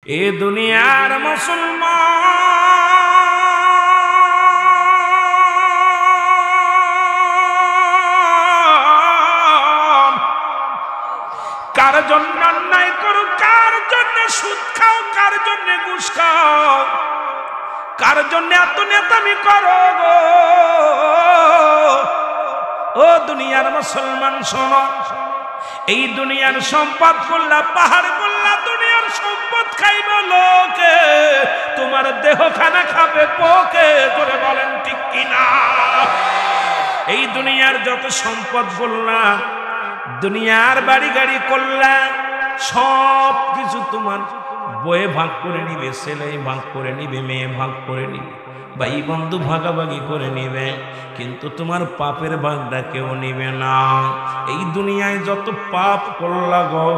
এ দুনিয়ার মুসলমান, কার জন্য অন্যায় করো, কার জন্য সুদ খাও, কার জন্য ঘুষ খাও, কার জন্য এত নেতামি করো গো। ও দুনিয়ার মুসলমান শোনো, এই দুনিয়ার সম্পদ করলা, পাহাড় করলা, দুনিয়ার সম্পদ খাইব লোকে, তোমার দেহ খানা খাবে পোকে, করে বলেন ঠিক কিনা? এই দুনিয়ার যত সম্পদ করলা, দুনিয়ার বাড়ি গাড়ি করলা, সব কিছু তোমার বয়ে ভাগ করে নিবে, ছেলে ভাগ করে নিবে, মেয়ে ভাগ করে নিবে, ভাই বন্ধু ভাগাভাগি করে নিবে, কিন্তু তোমার পাপের ভাগটা কেউ নিবে না। এই দুনিয়ায় যত পাপ করলা গো,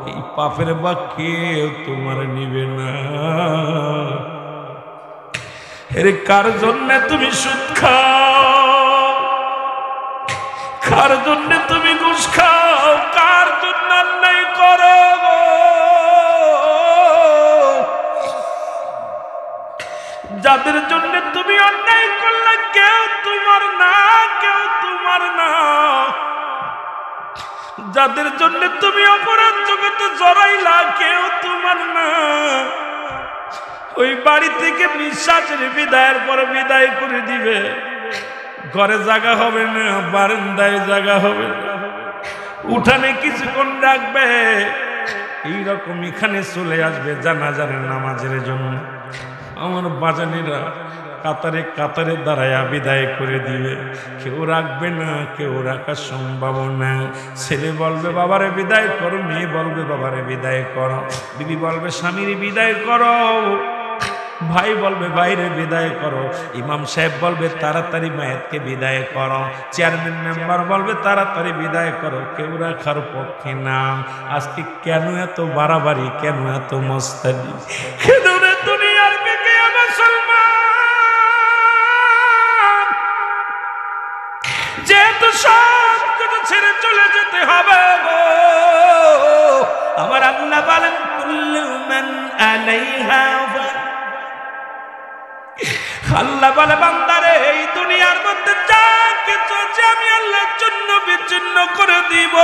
এই পাপের ভাগ কেউ তোমার নিবে না। এর কার জন্য তুমি সুদ খাও, কার জন্য তুমি ঘুষ খাও, কার জন্য অন্যায় করো গো। যাদের জন্য তুমি অন্যায় করলে কেউ তোমার না, কেউ তোমার না। যাদের জন্য তুমি অপরাধ জগতে জড়াইলা, কেউ তোমার না। ওই বাড়ি থেকে বিশ্বাসের বিদায়ের পর বিদায় করে দিবে, ঘরে জায়গা হবে না, বারান্দায় জায়গা হবে না, উঠানে কিছুক্ষণ রাখবে, এইরকম এখানে চলে আসবে জানাজার নামাজের জন্য। আমার বাজানিরা কাতারে কাতারে দাঁড়ায়া বিদায় করে দিবে, কেউ রাখবে না, কেউ রাখার সম্ভাবনা। ছেলে বলবে বাবারে বিদায় করো, মেয়ে বলবে বাবারে বিদায় করো, বিবি বলবে স্বামীর বিদায় করো, ভাই বলবে বাইরে বিদায় করো, ইমাম সাহেব বলবে তাড়াতাড়ি মায়েরকে বিদায় করো, চেয়ারম্যান মেম্বার বলবে তাড়াতাড়ি বিদায় করো, কেউ রাখার পক্ষে না। আজকে কেন এত বাড়াবাড়ি, কেন এত মস্তানি, কেন রে দুনিয়ার বেগে মুসলমান? যেহেতু সব কিছু ছেড়ে চলে যেতে হবে গো, আমার আল্লাহ বলেন কুল্লু মান আলাইহা, আল্লাহ বলে বান্দারে এই দুনিয়ার মধ্যে যা কিছু আছে আমি আল্লাহর জন্য বিচ্ছিন্ন করে দিব।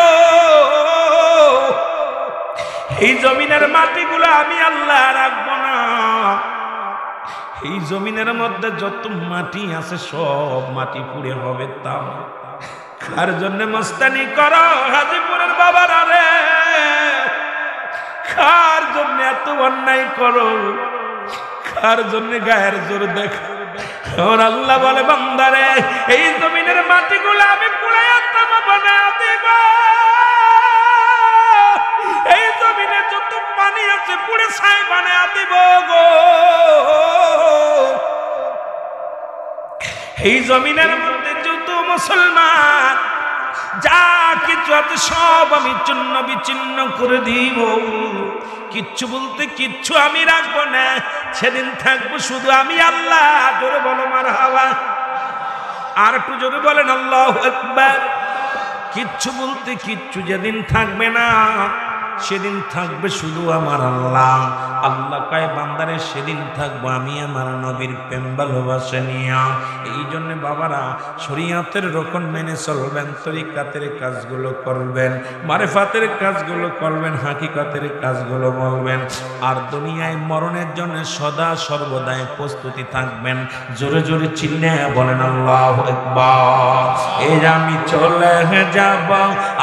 এই জমিনের মাটিগুলো আমি আল্লাহ রাখবো না। এই জমিনের মধ্যে যত মাটি আছে সব মাটি পুড়ে হবে তাম। কার জন্য মস্তানি করো হাজিপুরের বাবারা রে? কার জন্য এত অন্যায় করো? কার জন্য গায়ের জোর দেখো? আল্লাহ বলে বান্দারে এই জমিনের মাটিগুলো আমি পুড়াইয়া তামা বানায়া দিব। এই জমিনে যত পানি আছে পুড়ে ছাই বানায়া দিব গো। এই জমিনের মধ্যে যত মুসলমান যা কিছু আছে সব আমি চূর্ণ বিচ্ছিন্ন করে দিব। কিচ্ছু বলতে কিচ্ছু আমি রাখবো না। সেদিন থাকবো শুধু আমি আল্লাহ। জোরে বলো মারহাবা। আর একটু জোরে বলেন আল্লাহু আকবার। কিচ্ছু বলতে কিচ্ছু যেদিন থাকবে না, সেদিন থাকবে শুধু আমার আল্লাহ। আল্লাহ কয় বান্দারে সেদিন থাকবো আমি আমার নবীর প্রেম ভালোবাসা নিয়া। এই জন্য বাবারা শরীয়তের রকম মেনে চলবেন, তরিকাতের কাজগুলো করবেন, মারেফাতের কাজগুলো করবেন, হাকিকতের কাজগুলো বলবেন। আর দুনিয়ায় মরণের জন্য সদা সর্বদাই প্রস্তুতি থাকবেন। জোরে জোরে চিল্লে বলেন আল্লাহু আকবার। এই আমি চলে যাব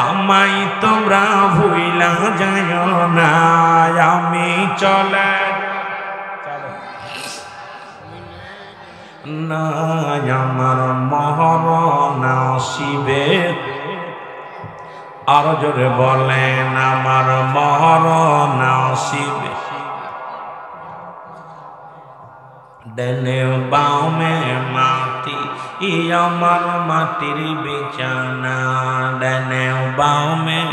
আমায় তোমরা ভুইলা যায় না। আমি চলে না আমার মরণ আসিবে। আরো জোরে বলেন আমার মরণ আসিবে। ডানে বামে মাটি আমার মাটির বিছানা। ডানে বামে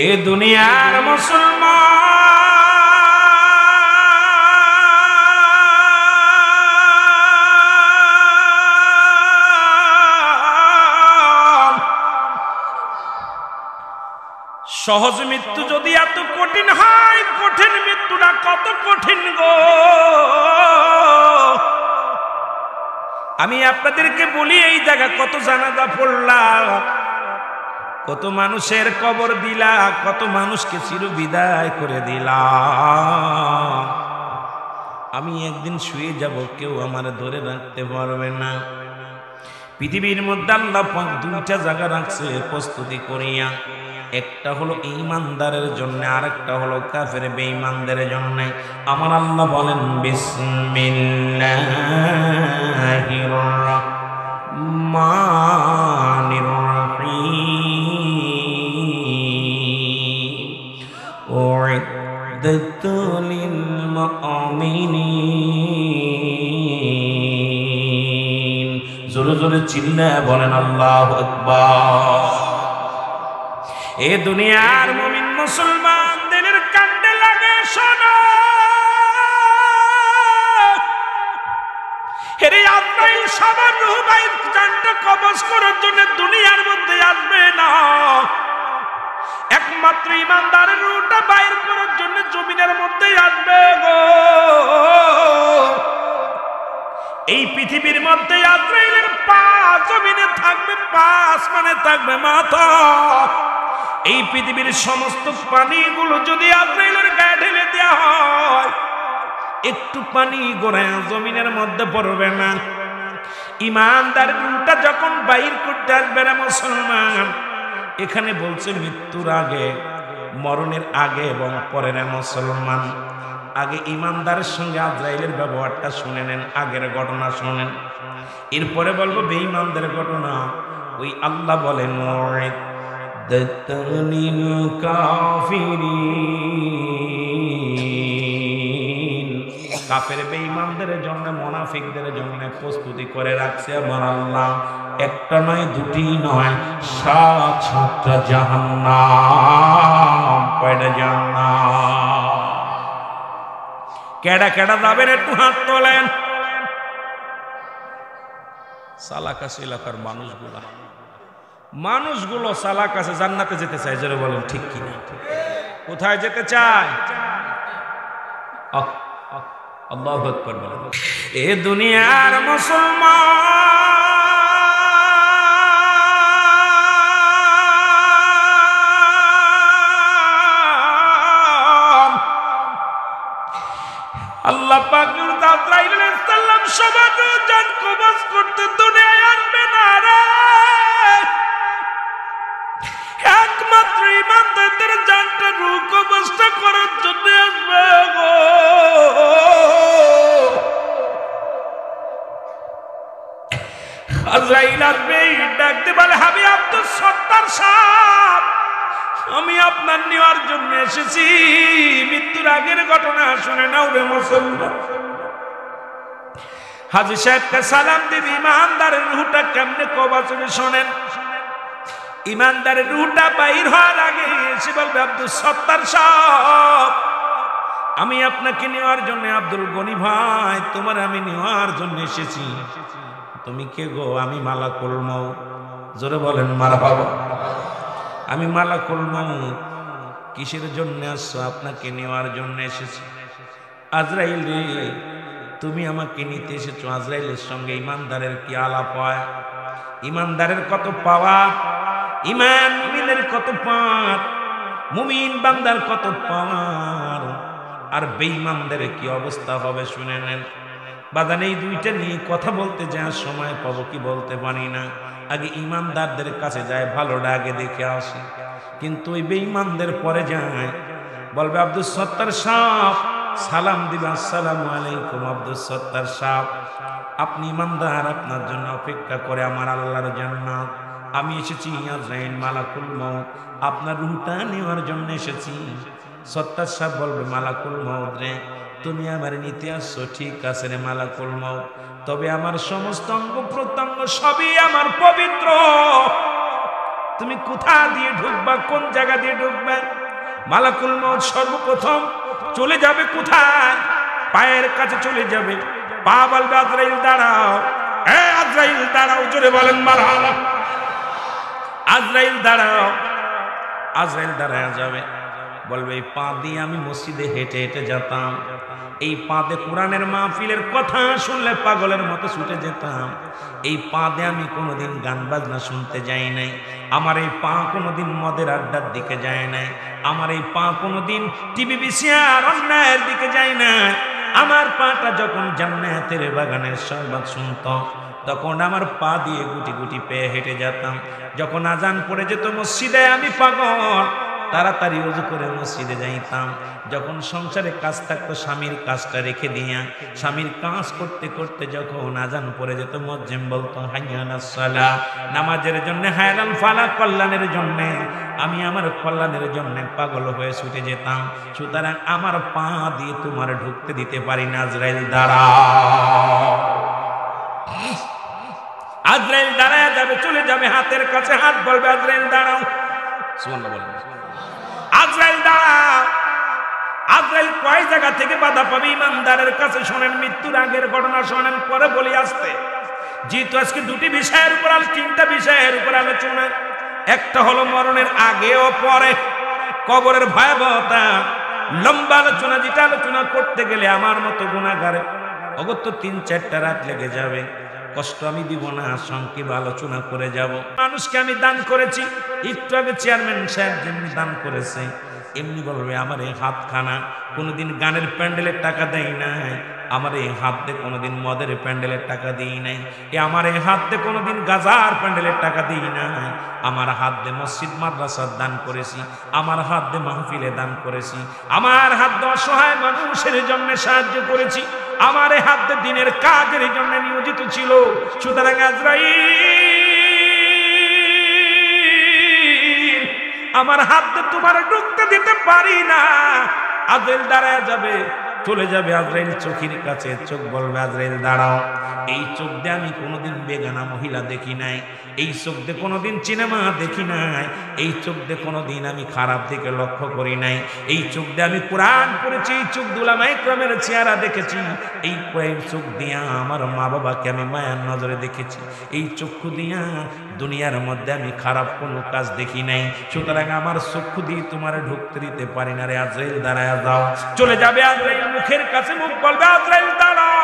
এ দুনিয়ার মুসলমান, সহজ মৃত্যু যদি এত কঠিন হয়, কঠিন মৃত্যুটা কত কঠিন গো। আমি আপনাদেরকে বলি, এই জায়গা কত জানাজা পড়লা, কত মানুষের কবর দিলা, কত মানুষকে চির বিদায় করে দিলা। আমি একদিন শুয়ে যাব, কেউ আমার ধরে রাখতে পারবে না। পৃথিবীর মধ্যে আল্লাহ পাক দুইটা জায়গা রাখছে প্রস্তুতি করিয়া, একটা হলো ঈমানদারের জন্য, আরেকটা হলো কাফের বেঈমানদের জন্য। আমার আল্লাহ বলেন বিসমিল্লাহির রাহমানির রাহিম উইদ্দাতু লিল মুমিনিন। জোরে জোরে চিল্লায় বলেন আল্লাহু আকবার। এ দুনিয়ার মুমিন মুসলমান দিলের কান্দে লাগে শোনো, এরে আজরাইল সবার রূহ বাইর জানটা কবজ করার জন্য দুনিয়ার মধ্যে আসবে না, একমাত্র ঈমানদারের রূহটা বাইর করার জন্য জমিনের মধ্যে আসবে গো। এই পৃথিবীর মধ্যে আজরাইলের পা জমিনে থাকবে, পা আসমানে থাকবে মাথা। এই পৃথিবীর সমস্ত পানিগুলো যদি আজরাইলের গায়ে ঢেলে দেওয়া হয়, একটু পানি গড়ে জমিনের মধ্যে পড়বে না। ঈমানদারের রূহটা যখন বাইর করতে আসবে না মুসলমান, এখানে বলছে মৃত্যুর আগে, মরণের আগে এবং পরে না মুসলমান। আগে ঈমানদারের সঙ্গে আজরাইলের ব্যবহারটা শুনে নেন, আগের ঘটনা শুনেন, এরপরে বলবো বেঈমানদের ঘটনা। ওই আল্লাহ বলেন কাফের বেঈমানদের জন্য, মুনাফিকদের জন্য প্রস্তুতি করে রাখছে আমার আল্লাহ। একটা নয়, দুটি নয়, ৭টা জাহান্নাম। কয়টা জাহান্নাম? কেডা কেডা যাবেন একটু হাত তোলেন। সালাকাশ এলাকার মানুষগুলো সালাকাশে জান্নাতে যেতে চায়, জোরে বলেন ঠিক কিনা? কোথায় যেতে চায়? আল্লাহু আকবার বলেন। এ দুনিয়ার মুসলমান, আল্লাহ পাক আজরাইল আলাইহিস সালাম সবার জান কবজ করতে দুনিয়ায় আসবে না রে, একমাত্র ঈমানদারদের জানটা রূহ কবজটা করার জন্য আসবে গো। আজরাইল আসবে, ডাকতে বলে হাবিব আব্দুল সত্তার সাহেব, আমি আপনার নেওয়ার জন্য এসেছি। মৃত্যুর আগের ঘটনা শুনে নাও রে মুসলমান। হাজী সাহেবকে সালাম দিবি, ঈমানদারের রূহটা কেমনে কবজ হবে শোনেন। ঈমানদারের রূহটা বাইর হওয়ার আগে এসে বলবে আব্দুল সত্তার সাহেব, আমি আপনাকে নেওয়ার জন্য, আব্দুল গনি ভাই তোমার আমি নেওয়ার জন্য এসেছি। তুমি কে গো? আমি মালাকুল মউত। জোরে বলেন মারহাবা। আমি মালাকুল মউত। কিসের জন্য আসছো? আপনাকে নেওয়ার জন্য এসেছি। আজরাইল রে, তুমি আমাকে নিতে এসেছো। আজরাইলের সঙ্গে ঈমানদারের কি আলাপ হয়? ঈমানদারের কত পাওয়া, ঈমান মুমিনের কত পাওয়ার, মুমিন বান্দার কত পাওয়ার, আর বেঈমানদের কি অবস্থা হবে শুনে নেন। বাদান এই দুইটা নিয়ে কথা বলতে যাওয়ার সময় পাবো কি বলতে পারি না। আগে ঈমানদারদের কাছে যায়, ভালোটা আগে দেখে আসি, কিন্তু ওই বেঈমানদের পরে যায়। বলবে আব্দুল সত্তার সাহেব, সালাম দিবে, আসসালামু আলাইকুম আব্দুল সত্তার সাহেব, আপনি ঈমানদার, আপনার জন্য অপেক্ষা করে আমার আল্লাহর জান্নাত। আমি এসেছি আজরাইল মালাকুল মউত, আপনার রূহটা নেওয়ার জন্য এসেছি। সত্তার সাহেব বলবে মালাকুল মউত রে, তুমি আমার নিতে আসছো, ঠিক আছে রে মালাকুল মউত, তবে আমার সমস্ত অঙ্গ প্রত্যঙ্গ সবই আমার পবিত্র। তুমি কোথা দিয়ে ঢুকবা, কোন জায়গা দিয়ে ঢুকবে? মালাকুল মউত সর্বপ্রথম চলে যাবে কোথায়? পায়ের কাছে চলে যাবে। পা বলবে আজরাইল দাঁড়াও, আজরাইল দাঁড়াও, জোরে বলেন মারহাবা। আজরাইল দাঁড়াও, আজরাইল দাঁড়ায় যাবে, বলবে এই পা দিয়ে আমি মসজিদে হেঁটে হেঁটে যেতাম, এই পাতে কোরআনের মাহফিলের কথা শুনলে পাগলের মতো ছুটে যেতাম, এই পা দিয়ে আমি কোনোদিন গান বাজনা শুনতে যাই নাই, আমার এই পা কোনোদিন মদের আড্ডার দিকে যায় নাই, আমার এই পা কোনোদিন টিভি বিসিআর অন্যায়ের দিকে যায় না, আমার পাটা যখন জান্নাতের বাগানের সংবাদ শুনত তখন আমার পা দিয়ে গুটি গুটি পেয়ে হেঁটে যেতাম, যখন আজান পড়ে যেত মসজিদে আমি পাগল তাড়াতাড়ি ওযু করে মসজিদে যাইতাম, যখন সংসারে কাজ থাকতো স্বামীর কাজটা রেখে দিয়া স্বামীর কাজ করতে করতে যখন আজান পড়ে যেত মুয়াজ্জিন বলতো হাইয়া আলাস সালাহ, নামাজের জন্য হায়রান ফালা, কল্যাণের জন্য, আমি আমার কল্যাণের জন্য পাগল হয়ে ছুটে যেতাম, সুতরাং আমার পা দিয়ে তোমার ঢুকতে দিতে পারি না। আজরাইল দাঁড়াও, আজরাইল দাঁড়ায় যাবে, চলে যাবে হাতের কাছে, হাত বলবে আজরাইল দাঁড়াও, সুবহানাল্লাহ বলবে, আজরাইল দাঁড়াও। আজরাইল কয় জায়গা থেকে বাধা পাবে ইমানদারের কাছে শোনেন, মৃত্যুর আগের ঘটনা শোনেন, পরে বলি আসতে, যেহেতু আজকে দুটি বিষয়ের উপর আর তিনটা বিষয়ের উপর আলোচনা, একটা হলো মরণের আগে ও পরে কবরের ভয়াবহতা, লম্বা আলোচনা, যেটা আলোচনা করতে গেলে আমার মতো গুনাহগারে অগত্য ৩-৪টা রাত লেগে যাবে, কষ্ট আমি দিব না, সংক্ষেপ আলোচনা করে যাব। মানুষকে আমি দান করেছি, একটু আগে চেয়ারম্যান সাহেব যেমনি দান করেছে এমনি বলবে আমার এই হাতখানা কোনোদিন গানের প্যান্ডেলের টাকা দেয় নাই, আমার এই হাত দিয়ে কোনোদিন মদের প্যান্ডেলের টাকা দিই নাই, আমার এই হাত দিয়ে কোনোদিন গাজার প্যান্ডেলের টাকা দিই নাই, আমার হাত দিয়ে মসজিদ মাদ্রাসার দান করেছি, আমার হাত দিয়ে মাহফিলে দান করেছি, আমার হাত দিয়ে অসহায় মানুষের জন্য সাহায্য করেছি, আমার এই হাত দিয়ে দিনের কাজের জন্য নিয়োজিত ছিল। সুতরাং আজরাইল আমার হাত দিয়ে তোমার ঢুকতে দিতে পারি না। আজরাইল দাঁড়ায় যাবে, চলে যাবে আজরাইল চোখের কাছে, চোখ বলবে আজরাইল দাঁড়াও, এই চোখ দিয়ে আমি কোনোদিন বেগানা মহিলা দেখি নাই, এই চোখ দিয়ে কোনোদিন সিনেমা দেখি নাই, এই চোখ দিয়ে কোনোদিন আমি খারাপ দিকে লক্ষ্য করি নাই, এই চোখ দিয়ে আমি কোরআন পড়েছি, এই চোখ দিয়ে উলামায়ে কেরামের চেহারা দেখেছি, এই চোখ দিয়া আমার মা বাবাকে আমি মায়ার নজরে দেখেছি, এই চক্ষু দিয়া দুনিয়ার মধ্যে আমি খারাপ কোনো কাজ দেখি নাই, সুতরাং আমার চক্ষু দিয়ে তোমার ঢুকতে দিতে পারি না রে। আজরাইল দাঁড়ায় যাও, চলে যাবে আজরাইল মুখের কাছে, মুখ বলবে আজরাইল দাঁড়াও,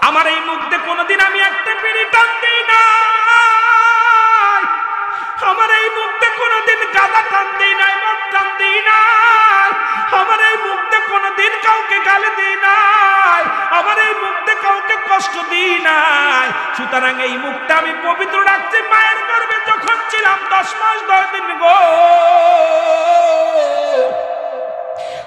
আমার এই মুখ দিয়ে কোনোদিন আমি একটা বিড়ি টান দিই না, আমার এই মুখ দিয়ে কোনোদিন গাঁজা টান দিই নাই, মদ টান দিই নাই, আমার এই মুখ দিয়ে কোনোদিন কাউকে গালি দিই নাই, আমার এই মুখ দিয়ে কাউকে কষ্ট দিই নাই, সুতরাং এই মুখটা আমি পবিত্র রাখছি। মায়ের গর্ভে যখন ছিলাম 10 মাস 10 দিন গো,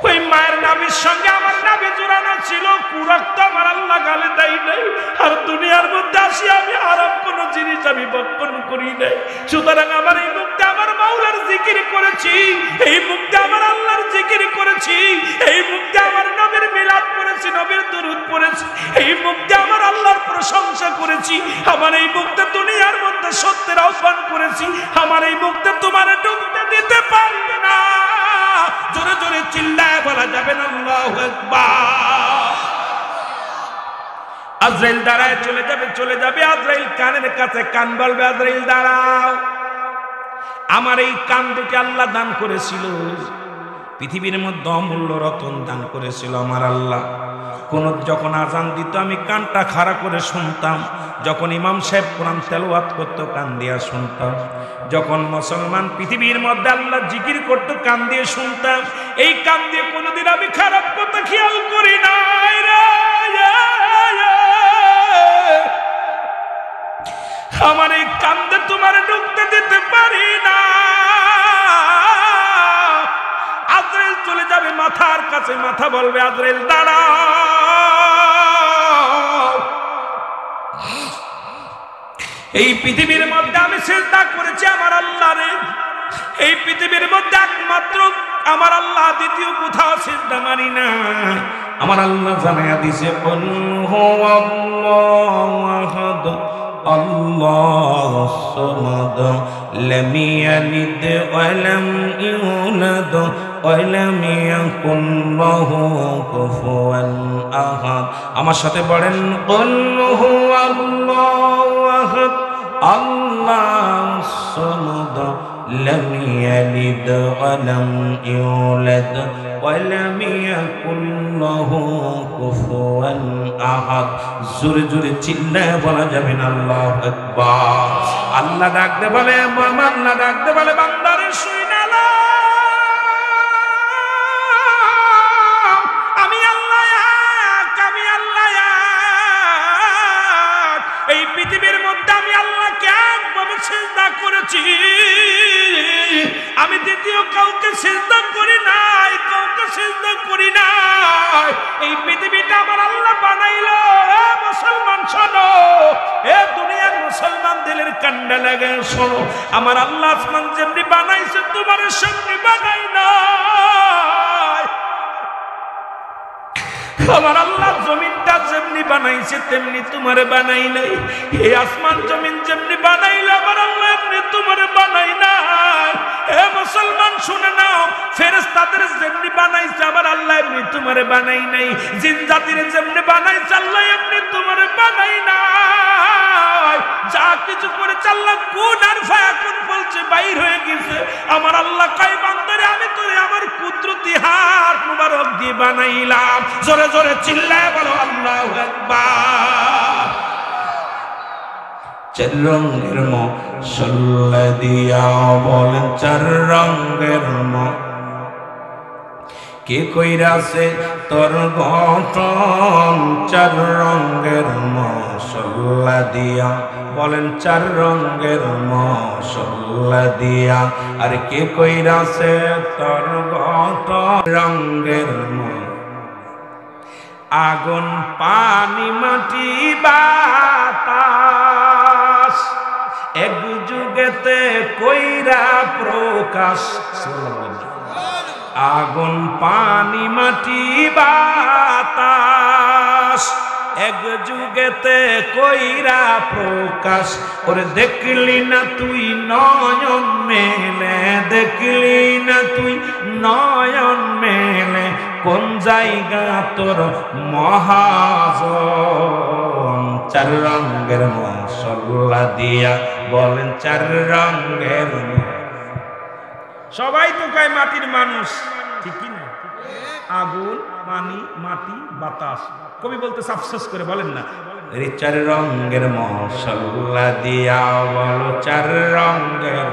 ওই মায়ের নাভির সঙ্গে আমার নাভি জোড়ানো ছিল, কুরক্ত আমার আল্লাহ গালে দেয় নাই, আর দুনিয়ার মধ্যে আসি আমি হারাম কোন জিনিস আমি বক্ষণ করি নাই। সুতরাং আমার এই মুখটা আমার মাওলার জিকির করেছি, এই মুখটা আমার আল্লাহর জিকির করেছি, এই মুখটা আমার নবীর মিলাদ করেছি, নবীর দুরূদ পড়েছি, এই মুখটা আমার আল্লাহর প্রশংসা করেছি, আমার এই মুখটা দুনিয়ার মধ্যে সত্যের আহ্বান করেছি, আমার এই মুখটা তোমার ডুবতে দিতে পারবে না। জোরে জোরে চিল্লায় বলা যাবে না আল্লাহু আকবার। আজরাইল দাঁড়ায় চলে যাবে, চলে যাবে আজরাইল কানের কাছে, কান বলবে আজরাইল দাঁড়াও, আমার এই কান দুটি আল্লাহ দান করেছিল, পৃথিবীর মধ্যে অমূল্য রতন দান করেছিল আমার আল্লাহ। যখন আজান দিত আমি কানটা খাড়া করে শুনতাম, যখন ইমাম সাহেব কোরআন তেলাওয়াত করতো কান দিয়া শুনতাম, যখন মুসলমান পৃথিবীর মধ্যে আল্লাহ জিকির করতো কান দিয়ে শুনতাম, এই কান দিয়ে কোনোদিন আমি খারাপ কথা খেয়াল করি নাই রে। আমার এই কান দিয়ে তোমার ঢুকতে দিতে পারি না। আজরাইল চলে যাবে মাথার কাছে, মাথা বলবে আজরাইল দাঁড়াও, এই পৃথিবীর মধ্যে আমি সিজদা করেছি আমার আল্লাহরে, এই পৃথিবীর মধ্যে একমাত্র আমার আল্লাহ, দ্বিতীয় কোথাও সিজদা মারি না। আমার আল্লাহ জানায়া দিয়েছে কুল হুয়াল্লাহু আহাদ আল্লাহুস সামাদ লাম ইয়ালিদ ওয়া লাম ইউলাদ ওয়া লাম ইয়াকুল লাহু কুফুয়ান আহাদ। আমার সাথে পড়েন কুল হুয়াল্লাহু আহাদ আল্লাহ আল্লাহুস সামাদ লাম ইয়ালিদ ওয়া লাম ইউলাদ ওয়া লাম ইয়াকুল লাহু কুফুয়ান আহাদ। জোরে জোরে চিল্লায় বলা যাবে না আল্লাহু আকবার। আল্লাহ ডাকতে বলে, আল্লাহ ডাকতে বলে বান্দারে শুইনা লা, আমি আল্লাহ এক, আমি আল্লাহ এক। এই পৃথিবীর মধ্যে আমি আল্লাহকে একভাবে সিজদা করেছি, আমি দ্বিতীয় কাউকে সিজদা করি নাই, কাউকে সিজদা করি নাই। এই পৃথিবীটা আমার আল্লাহ বানাইলো। এ মুসলমান শোনো, এ দুনিয়ার মুসলমান দিলের কান্ডা লাগে শোনো, আমার আল্লাহ আসমান যেমনি বানাইছে তোমার সেমনি বানাই নাই। আমার আল্লাহ জমিনটা যেমনি বানাইছে তেমনি তোমারে বানাই নাই। এই আসমান জমিন যেমনি বানাইলো আমার আল্লাহ এমনি তোমারে বানাই নাই। হে মুসলমান শুনে নাও, ফেরেশতাদের যেমনি বানাইছে আমার আল্লাহ এমনি তোমারে বানাই নাই। জিন জাতির যেমনি বানাইছে আল্লাহ এমনি তোমারে বানাই নাই। যা কিছু করেছে আল্লাহ কুন আর ফায়াকুন বলছে বাইর হয়ে গেছে। আমার আল্লাহ কয় বান্দারে আমি তোরে আমার কুদরতি হাত মুবারক দিয়ে বানাইলাম। জোরে জোরে চিল্লায় বলো আল্লাহু আকবার। চার রঙের মশলা দিয়া বলেন চার রঙের কে কইরাছে তোর গঠন। চার রঙের মশলা দিয়া বলেন চার রঙের মশলা দিয়া, আর কে কইরাছে তোর গঠন। রঙের আগুন পানি মাটি বাতাস এক যুগেতে কইরা প্রকাশ। আগুন পানি মাটি বাতাস এক যুগেতে কইরা প্রকাশ। ওরে দেখলি না তুই নয়ন মেলে, দেখলি না তুই নয়ন মেলে, কোন জায়গা তোর মহাজন। চার রঙের মশলা দিয়া বলেন চার রঙের। সবাই তো কয় মাটির মানুষ, ঠিক না? আগুন পানি মাটি বাতাস। কবি বলতে আফসোস করে বলেন না রে চার রঙের মশলা দিয়া বলো চার রঙের।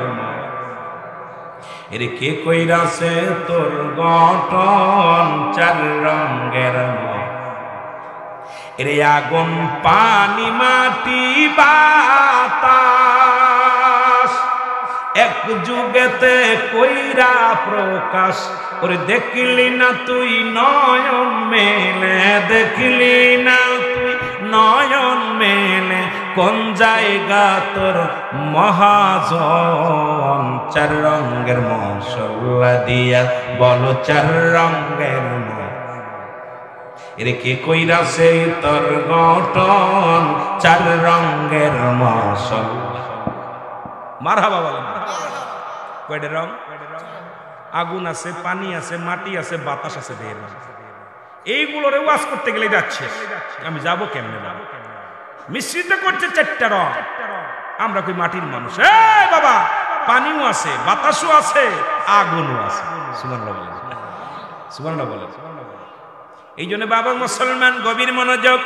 এরে কে কইরাছে তোর গঠন চার রঙের। এরে আগুন পানি মাটি বাতাস এক যুগেতে কইরা প্রকাশ। ওরে দেখলি না তুই নয়ন মেলে, দেখলি না তুই নয়ন মেলে, কোন জায়গা তোর মহাজন। চার রঙের মশলা দিয়া বলো চার রঙের। এরে কে কইরাছে তোর গঠন চার রঙের মশলা। মারহাবা বলেন। কয়টা রং? আগুন আছে, পানি আছে, মাটি আছে, বাতাস আছে। এইগুলোরে ওয়াজ করতে গেলে যাচ্ছে, আমি যাবো কেমনে? মিশ্রিত করছে চারটা রং। আমরা কই মাটির মানুষ। এই বাবা, পানিও আছে, বাতাসও আছে, আগুনও আছে। সুবহানাল্লাহ বলেন, সুবহানাল্লাহ বলেন। এই জন্য বাবা মুসলমান গভীর মনোযোগ।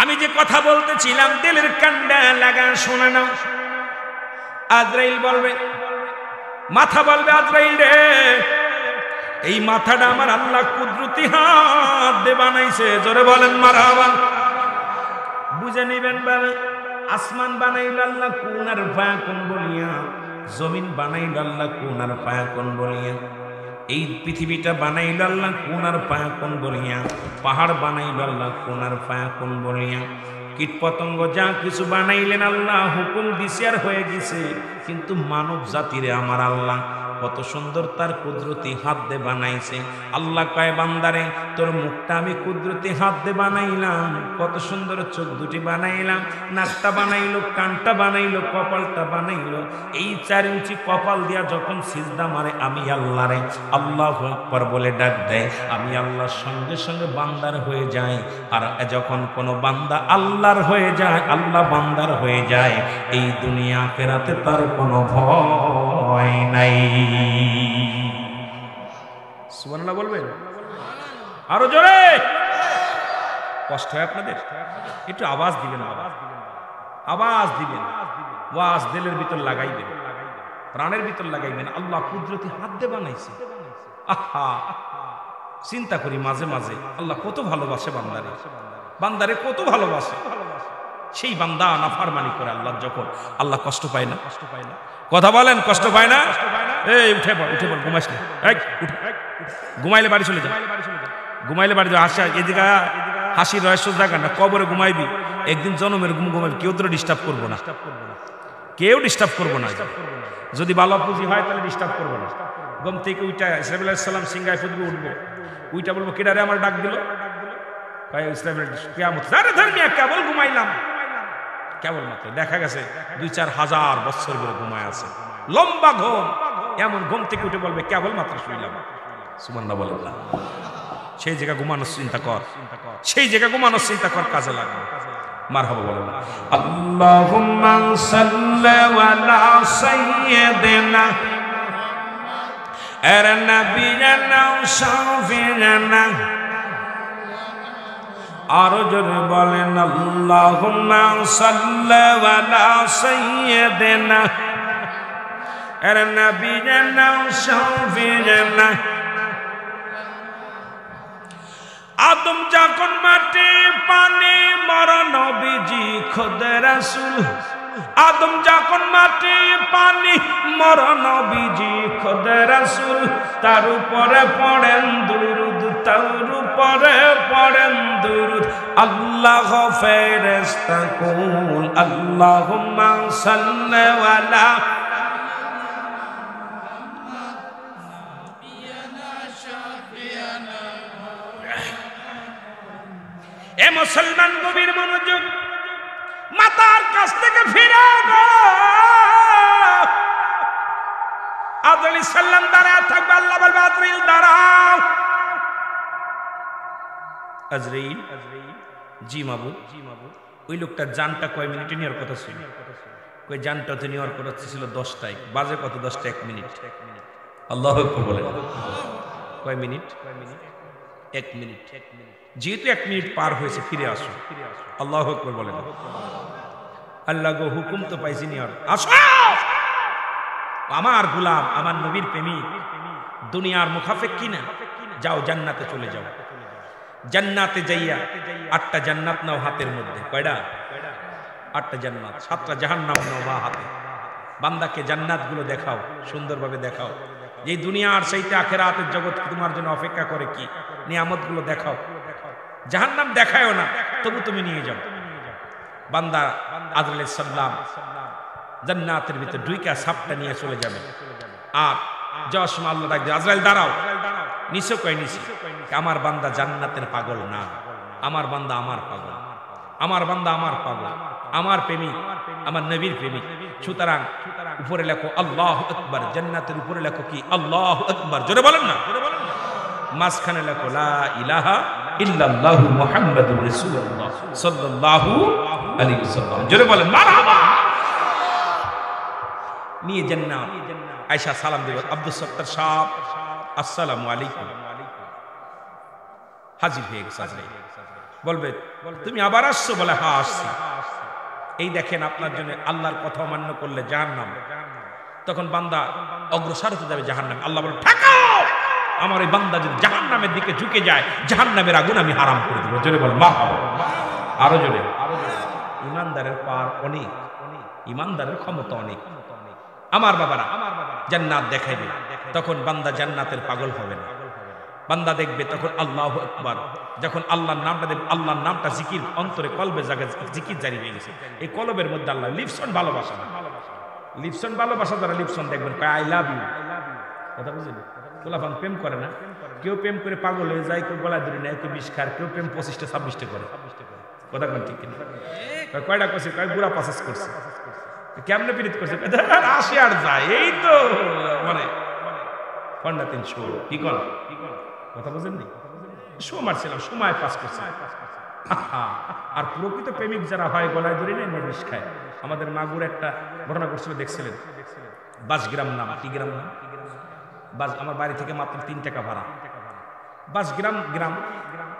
আমি যে কথা বলতেছিলাম দিলের কান্ডা লাগা শোনা নাও। আজরাইল বলবে, মাথা বলবে আজরাইল রে এই মাথাটা আমার আল্লাহ কুদরতি হাত দিয়ে বানাইছে। জোরে বলেন মারহাবা। বুঝে নিবেন বাবা, আসমান বানাইল আল্লাহ কুন আর ফায়াকুন বলিয়া, জমিন বানাইল আল্লাহ কুন আর ফায়াকুন বলিয়া, এই পৃথিবীটা বানাইল আল্লাহ কুন আর ফায়াকুন বলিয়া, পাহাড় বানাইল আল্লাহ কুন আর ফায়াকুন বলিয়া, কীট পতঙ্গ যা কিছু বানাইলেন আল্লাহ হুকুম দিছে আর হয়ে গেছে। কিন্তু মানব জাতিরে আমার আল্লাহ কত সুন্দর তার কুদরতি হাত দিয়ে বানাইছে। আল্লাহ কয় বান্দারে তোর মুখটা আমি কুদরতি হাত দিয়ে বানাইলাম, কত সুন্দর চোখ দুটি বানাইলাম, নাকটা বানাইলো, কানটা বানাইলো, কপালটা বানাইলো। এই 4 ইঞ্চি কপাল দিয়া যখন সিজদা মারে আমি আল্লাহ রে আল্লাহু আকবার বলে ডাক দেয়, আমি আল্লাহর সঙ্গে সঙ্গে বান্দার হয়ে যাই। আর যখন কোনো বান্দা আল্লাহর হয়ে যায়, আল্লাহ বান্দার হয়ে যায়, এই দুনিয়া আখিরাতে তার কোনো ভয় নাই। সুবহানাল্লাহ বলবেন আরো জোরে। কষ্ট হয় আপনাদের? একটু আওয়াজ দিবেন, আওয়াজ দিবেন, ওয়াজ দিলের ভিতর লাগাইবেন, প্রাণের ভিতর লাগাইবেন। আল্লাহ কুদরতি হাত দিয়ে বানাইছে। আহা, চিন্তা করি মাঝে মাঝে আল্লাহ কত ভালোবাসে বান্দারে, বান্দারে কত ভালোবাসে। সেই বান্দা নাফরমানি করে আল্লাহ যখন, আল্লাহ কষ্ট পায় না? কথা বলেন, কষ্ট পায় না? এই উঠে পড়, উঠে পড়, ঘুমাইস না, ঘুমাইলে বাড়ি চলে যা, ঘুমাইলে বাড়ি যা। হাসি এদিকে, হাসির রহস্য জায়গা না, কবরে ঘুমাইবি, একদিন জন্মের ঘুম ঘুমাইবি, কেউ তো ডিস্টার্ব করবো না, কেউ ডিস্টার্ব করবো না। যদি ভালো পুঁজি হয় তাহলে ডিস্টার্ব করবো না। ঘুম থেকে উইটা ইসরাইল আলাইহিস সালাম সিংহায় ফুটবে, উঠবো, উইটা বলবো কেডারে আমার ডাক দিল, ইসলামের কিয়ামত। আরে ধর্মিয়া কেবল ঘুমাইলাম, কেবল মাত্র দেখা গেছে 2-4 হাজার বছর ধরে ঘুমায় আছে, লম্বা ঘুম। এমন ঘুম থেকে উঠে বলবে কেবল মাত্র শুইলাম। সুবহানাল্লাহ বলেন না? সেই জায়গা ঘুমানোর চিন্তা কর, সেই জায়গা ঘুমানোর চিন্তা কর, কাজে লাগবে। মারহাবা বলেন। আল্লাহুম্মা সাল্লি আলা সাইয়্যিদিনা আর নবিয়ানা শাফিয়ানা। আরো জোরে বলেন আল্লাহুম্মা সাল্লি আলা সাইয়্যিদিনা আর নবিয়ানা শাফিয়ানা। আদম যখন মাটি পানি মর নবীজি খোদ রাসূল, আদম যখন মাটি পানি মর নবীজি খোদ রাসূল। তার উপরে পড়েন দুরুদ, তার উপরে পড়েন দুরুদ। আল্লাহ ফেরেশতা কুল আল্লাহুম্মা সাল্লি আলা এ মুসলমান গভীর মনোযোগ, মাতার কাছ থেকে ফিরে আদম আলাইহিস সালাম দাঁড়ায় থাকবে, আল্লাহ বলবে আজরাইল দাঁড়াও। আজরাইল, জি মাবুদ। ওই লোকটা জানটা কয় মিনিটে নেওয়ার কথা ছিল? কই জানটা তো নেওয়ার কথা ছিল 10টায়, বাজে কত? 10টা 1 মিনিট। আল্লাহু আকবার বলেন। কয় মিনিট? 1 মিনিট। যেহেতু 1 মিনিট পার হয়েছে, ফিরে আসো। আল্লাহু আকবার বলেন। আল্লাহ গো হুকুম তো পাইছি নি, আর আসো। আমার গোলাম, আমার নবীর প্রেমিক, দুনিয়ার মুখাফেক কিনা, যাও জান্নাতে চলে যাও। জান্নাতে যাইয়া 8টা জান্নাত নাও হাতের মধ্যে। কয়টা? 8টা জান্নাত, 7টা জাহান্নাম নাও বা হাতে। বান্দাকে জান্নাতগুলো দেখাও, সুন্দরভাবে দেখাও। এই দুনিয়ার চাইতে আখিরাতের জগৎ তোমার জন্য অপেক্ষা করে, কি নিয়ামতগুলো দেখাও। জাহান্নাম দেখায়ও না, তবু তুমি নিয়ে যাও। বান্দা আদম আলাইহিস সালাম জান্নাতের ভিতর ঢুইকা সাপটা নিয়ে চলে যাবে। আর যাওয়ার সময় আল্লাহ ডাক দিয়ে আজরাইল দাঁড়াও। নিচে কয় নিচে, আমার বান্দা জান্নাতের পাগল না, আমার বান্দা আমার পাগল, আমার বান্দা আমার পাগল, আমার প্রেমিক, আমার নবীর প্রেমিক। সুতরাং উপরে লেখো আল্লাহু আকবার, জান্নাতের উপরে লেখো কি? আল্লাহু আকবার। জোরে বলেন না? মাঝখানে লেখো লা ইলাহা ইল্লাল্লাহু মুহাম্মাদুর রাসূলুল্লাহ সাল্লাল্লাহু আলাইহি ওয়াসাল্লাম। জোরে বলেন মারহাবা। নিয়ে জান্নাত আয়েশা সালাম দিল, আব্দুল সত্তার সাহেব আসসালামু আলাইকুম। হাজির হয়ে গেছে আজরাইল। বলবে তুমি আবার আসছো? বলে হ্যাঁ আসছি। এই দেখেন আপনার জন্য আল্লাহর কথা অমান্য করলে জাহান্নাম। তখন বান্দা অগ্রসর হতে যাবে জাহান্নামে। আল্লাহ বলে ঠেকাও, আমার এই বান্দা যদি জাহান্নামের দিকে ঝুঁকে যায়, জাহান্নামের আগুন আমি হারাম করে দেব। জোরে বল মারহাবা। আরো জোরে। ইমানদারের পার অনেক, ইমানদারের ক্ষমতা অনেক। আমার বাবারা জান্নাত দেখাইবে, তখন বান্দা জান্নাতের পাগল হবে না। বান্দা দেখবে তখন আল্লাহু আকবার। যখন আল্লাহর নামটা দেখবে, আল্লাহর নামটা জিকির অন্তরে কলবে জায়গায় জিকির জারি হয়ে গেছে। এই কলবের মধ্যে আল্লাহ লিপসন ভালোবাসা না, লিপসন ভালোবাসা, যারা লিপসন দেখবেন আই লাভ ইউ, কথা বুঝলি? পোলাপান প্রেম করে না, কেউ প্রেম করে পাগল হয়ে যায়, কেউ গলায় ধরে নেয়, কেউ বিষ খায়, কেউ প্রেম 25টা 26টা করে। কথা কোন ঠিক কিনা? কয়টা করছে? কয় বুড়া প্রসেস করছে। কেমনে পীড়িত করছে? আসে আর যায়, এই তো মানে পন্ডা 300 কি কর কথা বুঝেননি? শো মারছিলাম, সময় পাস করছে। আর প্রকৃত প্রেমিক যারা হয় গলায় ধরে নেয়, বিষ খায়। আমাদের মাগুর একটা ঘটনা করছিল, দেখছিলেন? বাসগ্রাম নাম, কি গ্রাম নাম? আমার বাড়ি থেকে মাত্র 3 টাকা ভাড়া। বাসগ্রাম গ্রাম,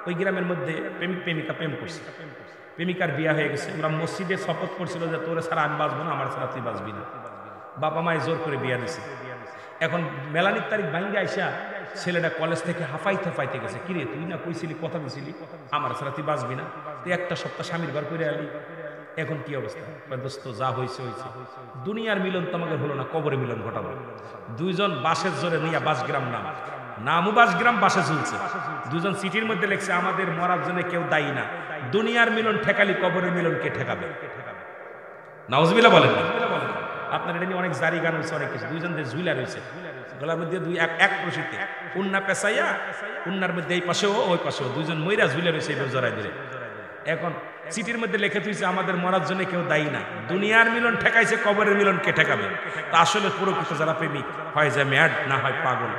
ওই গ্রামের মধ্যে প্রেমিক প্রেমিকা প্রেম করছে, প্রেমিকার বিয়া হয়ে গেছে। ওরা মসজিদে শপথ করছিল যে তোরে ছাড়া আমি বাঁচবো না, আমার ছাড়া তুই বাঁচবি না। বাবা মায় জোর করে বিয়া দিছে। এখন মেলানির তারিখ ভাঙ্গে আইসা ছেলেটা কলেজ থেকে হাফাইতে গেছে, কিরে তুই না কইছিলি, কথা দিছিলি আমার ছাড়া তুই বাঁচবি না, তুই একটা সপ্তাহ স্বামীর ঘর করে আলি, এখন কি অবস্থা? দোস্ত যা হয়েছে হয়েছে, দুনিয়ার মিলন তোমাকে হলো না, কবরে মিলন ঘটাবো। দুইজন বাসের জোরে নিয়ে, বাসগ্রাম নামও বাসগ্রাম, বাসে ঝুলছে। দুজন সিটির মধ্যে লেখছে আমাদের মরার জন্য কেউ দায়ী না, দুনিয়ার মিলন ঠেকালি, কবরের মিলন কে ঠেকাবে? নাউজুবিল্লাহ বলেন না? আপনার এটা নিয়ে অনেক জারি গান হয়েছে, অনেক কিছু। দুইজন ঝুলা রয়েছে গলার মধ্যে, এক রশিতে উন্না পেঁচাইয়া, উন্নার মধ্যে এই পাশেও ওই পাশেও দুইজন মইরা ঝুলে রয়েছে এই জড়াই ধরে। এখন সিটির মধ্যে লেখে তুইছে আমাদের মরার জন্য কেউ দায়ী না, দুনিয়ার মিলন ঠেকাইছে, কবরের মিলন কে ঠেকাবে? তা আসলে প্রকৃত যারা প্রেমিক হয় যায় ম্যাড, না হয় পাগল,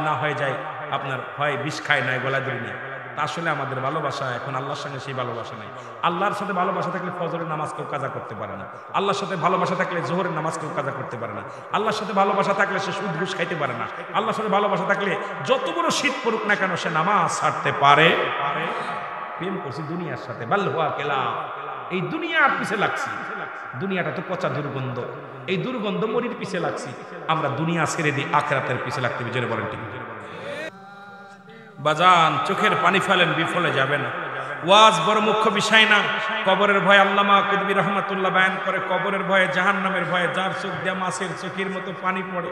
না হয়ে যায় আপনার হয় বিষ খায়, নাই গলা ধরে নেয়। তা আসলে আমাদের ভালোবাসা এখন আল্লাহর সঙ্গে সেই ভালোবাসা নাই। আল্লাহর সাথে ভালোবাসা থাকলে ফজরের নামাজ কেউ কাজা করতে পারে না, আল্লাহর সাথে ভালোবাসা থাকলে জোহরের নামাজ কেউ কাজা করতে পারে না, আল্লাহর সাথে ভালোবাসা থাকলে সে সুদ ঘুষ খাইতে পারে না, আল্লাহর সাথে ভালোবাসা থাকলে যত বড় শীত পড়ুক না কেন সে নামাজ ছাড়তে পারে। প্রেম করছি দুনিয়ার সাথে, বাল্হুয়া কেলা, এই দুনিয়ার পিছে লাগছি, দুনিয়াটা তো পচা দুর্গন্ধ, এই দুর্গন্ধ মরির পিছে লাগছি, আমরা দুনিয়া ছেড়ে দিই, আখিরাতের পিছে লাগতে বিজয় বলেন ঠিক? বাজান চোখের পানি ফেলেন, বিফলে যাবে না। ওয়াজ বড় মুখ্য বিষয় না। কবরের ভয় আল্লামা কুতুবী রহমাতুল্লাহ বয়ান করে, কবরের ভয়ে, জাহান্নামের ভয়ে যার চোখ দিয়ে মাছের চোখের মতো পানি পড়ে,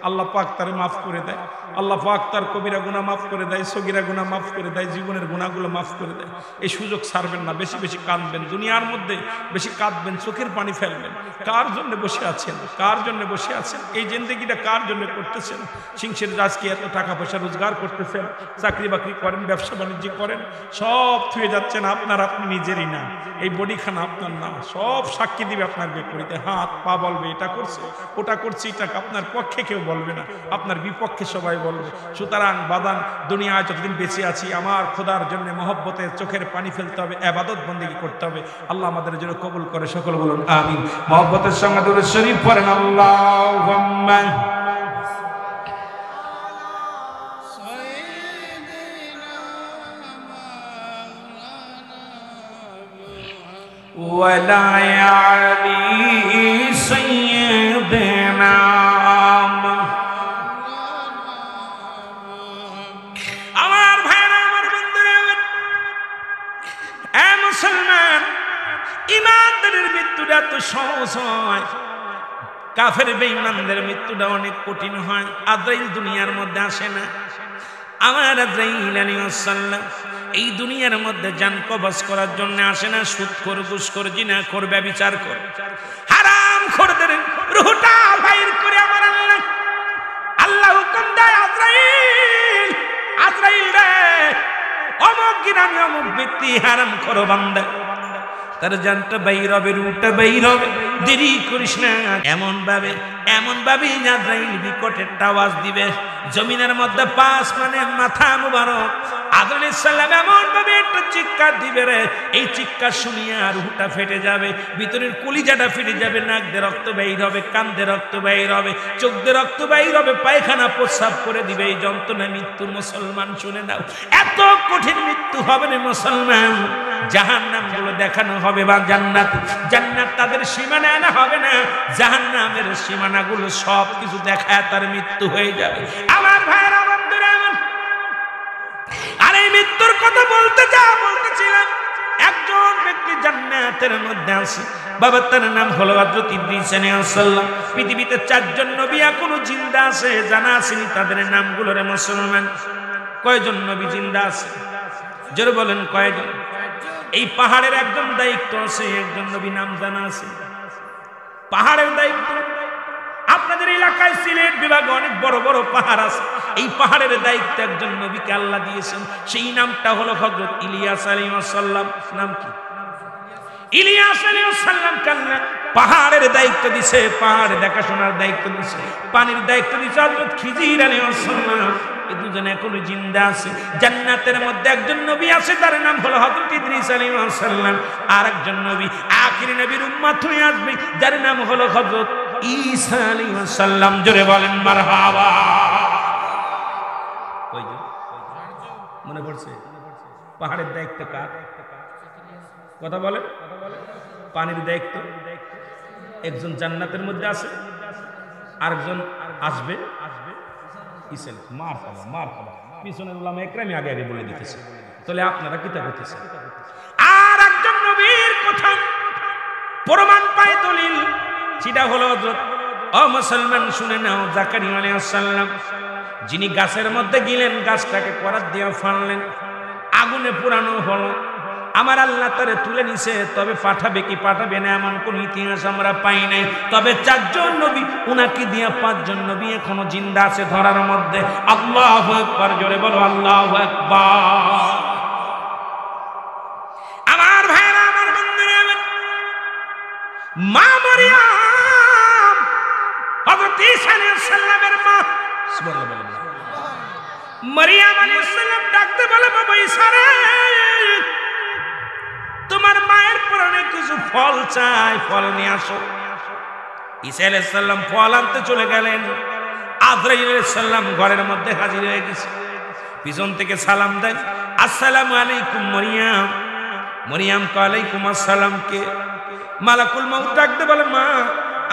আল্লাহ পাক তারে মাফ করে দেয়, আল্লাহ পাক তার কবিরা গুনাহ মাফ করে দেয়, সগীরা গুনাহ মাফ করে দেয়, জীবনের গুনাহগুলো মাফ করে দেয়। এই সুযোগ ছাড়বেন না, বেশি বেশি কাঁদবেন, দুনিয়ার মধ্যে বেশি কাঁদবেন, চোখের পানি ফেলবেন। কার জন্য বসে আছেন? কার জন্য বসে আছেন? এই জিন্দেগিটা কার জন্য করতেছেন? সিংসের আজকে এত টাকা পয়সা রোজগার করতেছেন, চাকরি বাকরি করেন, ব্যবসা বাণিজ্য করেন, সব থুয়ে যাচ্ছেন আপনার, আপনি নিজেরই না, এই বডিখানা আপনার না, সব সাক্ষী দিবে আপনার বিপরীতে, হাত পা বলবে এটা করছে ওটা করছে, এটা আপনার পক্ষে কেউ বলবে না, আপনার বিপক্ষে সবাই বলবে। সুতরাং বাদান, দুনিয়ায় যতদিন বেঁচে আছি আমার খোদার জন্য মহব্বতে চোখের পানি ফেলতে হবে, ইবাদত বন্দেগী করতে হবে। আল্লাহ আমাদের জন্য কবুল করে, সকল বলুন আমিন। মহব্বতের সঙ্গে দুরূদ শরীফ পড়েন, আল্লাহুম্মা ওয়ালা আলি সাইয়্যিদিনা। আমার ভাইরা, আমার বন্ধুরা, এ মুসলমান, ইমানদারের মৃত্যুটা তো সহজ হয়, কাফের বেঈমানদের মৃত্যুটা অনেক কঠিন হয়। আজরাইল দুনিয়ার মধ্যে আসে না। আমার আজরাইল আলাইহিস সালাম এই দুনিয়ার মধ্যে জান কবজ করার জন্য আসে না। সুদখোর, ঘুষখোর, জিনাখোর, ব্যভিচার কর, হারামখোরদের রূহটা বাইর করে আমার আল্লাহ হুকুম দেয়, আজরাইল, আজরাইল রে, অমুক গিরামি অমুক ব্যক্তি হারামখোর বান্দা, তার জানটা বাইর হবে, রূহটা বাইর হবে, দেরি করিস না। এমন ভাবে আজরাইল বিকটের আওয়াজ দিবে, জমিনের মধ্যে 5 মানে মাথা মুবারক আদম আলাইহিস সালাম এমন ভাবে একটা চিৎকার দিবে রে, এই চিৎকার শুনিয়া রূহটা ফেটে যাবে, ভিতরের কলিজাটা ফেটে যাবে, নাক দিয়ে রক্ত বের হবে, কান দিয়ে রক্ত বের হবে, চোখ দিয়ে রক্ত বের হবে, পায়খানা প্রস্রাব করে দিবে। এই যন্ত্রণা মৃত্যুর মুসলমান শুনে নাও, এত কঠিন মৃত্যু হবে না মুসলমান। জাহান্নাম গুলো দেখানো হবে বা জান্নাত, জান্নাত তাদের সীমানা আনা হবে না, জাহান্নামের সীমানা গুলো সব কিছু দেখায় তার মৃত্যু হয়ে যাবে। আমার ভাইরা, বন্ধুরা, আর এই মৃত্যুর কথা বলতেছিলাম, একজন ব্যক্তি জান্নাতের মধ্যে আছে, বাবা তার নাম হলো হযরত ইদ্রিস আলাইহিস সালাম। পৃথিবীতে 4 জন নবী এখনো জিন্দা আছে, জানা আসেনি তাদের নামগুলো রে মুসলমান। কয়জন নবী জিন্দা আছে? জোরে বলেন কয়জন? এই পাহাড়ের একজন দায়িত্ব আছে, একজন নবী নাম জানা আছে, পাহাড়ের দায়িত্ব। আপনাদের এলাকায় সিলেট বিভাগে অনেক বড় বড় পাহাড় আছে, এই পাহাড়ের দায়িত্ব একজন নবীকে আল্লাহ দিয়েছেন, সেই নামটা হলো হযরত ইলিয়াস আলাইহিস সালাম। নাম কি? ইলিয়াস আলাইহিস সালাম। কান্না পাহাড়ের দায়িত্ব দিছে, পাহাড় দেখাশোনার দায়িত্ব দিছে, পানির দায়িত্ব দিছে হযরত খিজির আলাইহিস সালাম। এই দুজন এখনো জিন্দা আছে। জান্নাতের মধ্যে একজন নবী আছে, তার নাম হলো হযরত ইদ্রিস আলাইহিস সালাম। আর একজন নবী আখিরি নবীর উম্মত হয়ে আসবে, যার নাম হলো হযরত ঈসা আলাইহিস সালাম। জোরে বলেন মারহাবা। ওই যে মনে পড়ছে পাহাড়ের দায়িত্ব কার? কথা বলে। পানির দায়িত্ব একজন জান্নাতের মধ্যে আছে, আরেকজন আসবে ইসেল। মারহাবা। পিছনের উলামা একরামই আগে আগে বলে দিতেছে, তাহলে আপনারা কি তা করতেছেন? আর একজন নবীর কথা প্রমাণ পায় দলিল, সেটা হলো ও মুসলমান শুনে নাও, জাকারিয়া আলাইহিস সালাম যিনি গাছের মধ্যে গেলেন, গাছটাকে করাত দিয়ে ফানলেন, আগুনে পোড়ানো হলো। আমার আল্লাহ তারে তুলে নিছে, তবে পাঠাবে কি পাঠাবে না এমন কোন ইতিহাস আমরা পাই নাই। তবে 4 জন নবী, উনাকে দিয়া 5 জন নবী এখনো জিন্দা আছে ধরার মধ্যে। আল্লাহু আকবার। জোরে বলো আল্লাহু আকবার। আমার ভাইরা, আমার বন্ধুরা, মা মরিয়ম হযরত ঈসা আলাইহিস সালামের মা, সুবহানাল্লাহ, মরিয়ম আলাইহিস সালাম ডাকতে বলে, বাবা ঈসা রে, তোমার মায়ের পরনে কিছু ফল চাই, ফল নিয়ে আসো। ঈসা আলাইহিস সালাম ফল আনতে চলে গেলেন। আজরাইল আলাইহিস সালাম ঘরের মধ্যে হাজির হয়ে গেছে, পিছন থেকে সালাম দেন, আসসালামু আলাইকুম মরিয়ম। মরিয়ম কে আলাইকুম আসসালাম। কে? মালাকুল মউত ডাকতে বলে, মা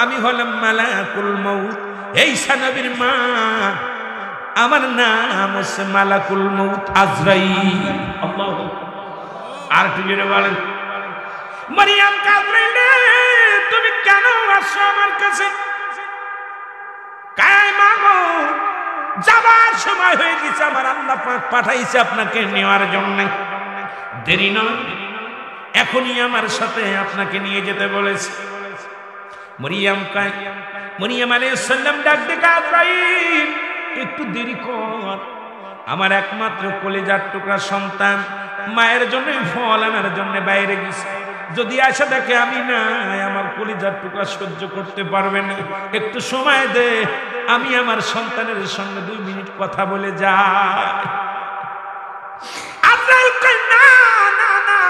আমি হলাম মালাকুল মউত, এই ঈসা নবীর মা, আমার নাম হচ্ছে মালাকুল মউত আজরাইল। আল্লাহু। আর তুজরে বলেন, মরিয়ম আজরাইল তুমি কেন আসছো আমার কাছে? কায় মাগো, যাবার সময় হয়ে গেছে, আমার আল্লাহ পাক পাঠাইছে আপনাকে নেওয়ার জন্য। দেরি নয়, এখনই আমার সাথে আপনাকে নিয়ে যেতে বলেছে। মরিয়ম কায়, মরিয়ম আলাইহিস সালাম ডাক ডেকে, আজরাইল একটু দেরি কর, আমার একমাত্র কলিজার টুকরা সন্তান মায়ের জন্য ফল আনার জন্য বাইরে গেছে, যদি আসা দেখে আমি নাই, আমার কলিজার টুকরা সহ্য করতে পারবে না, একটু সময় দে, আমি আমার সন্তানের সঙ্গে 2 মিনিট কথা বলে যাই। আজরাইল কয়, না না না,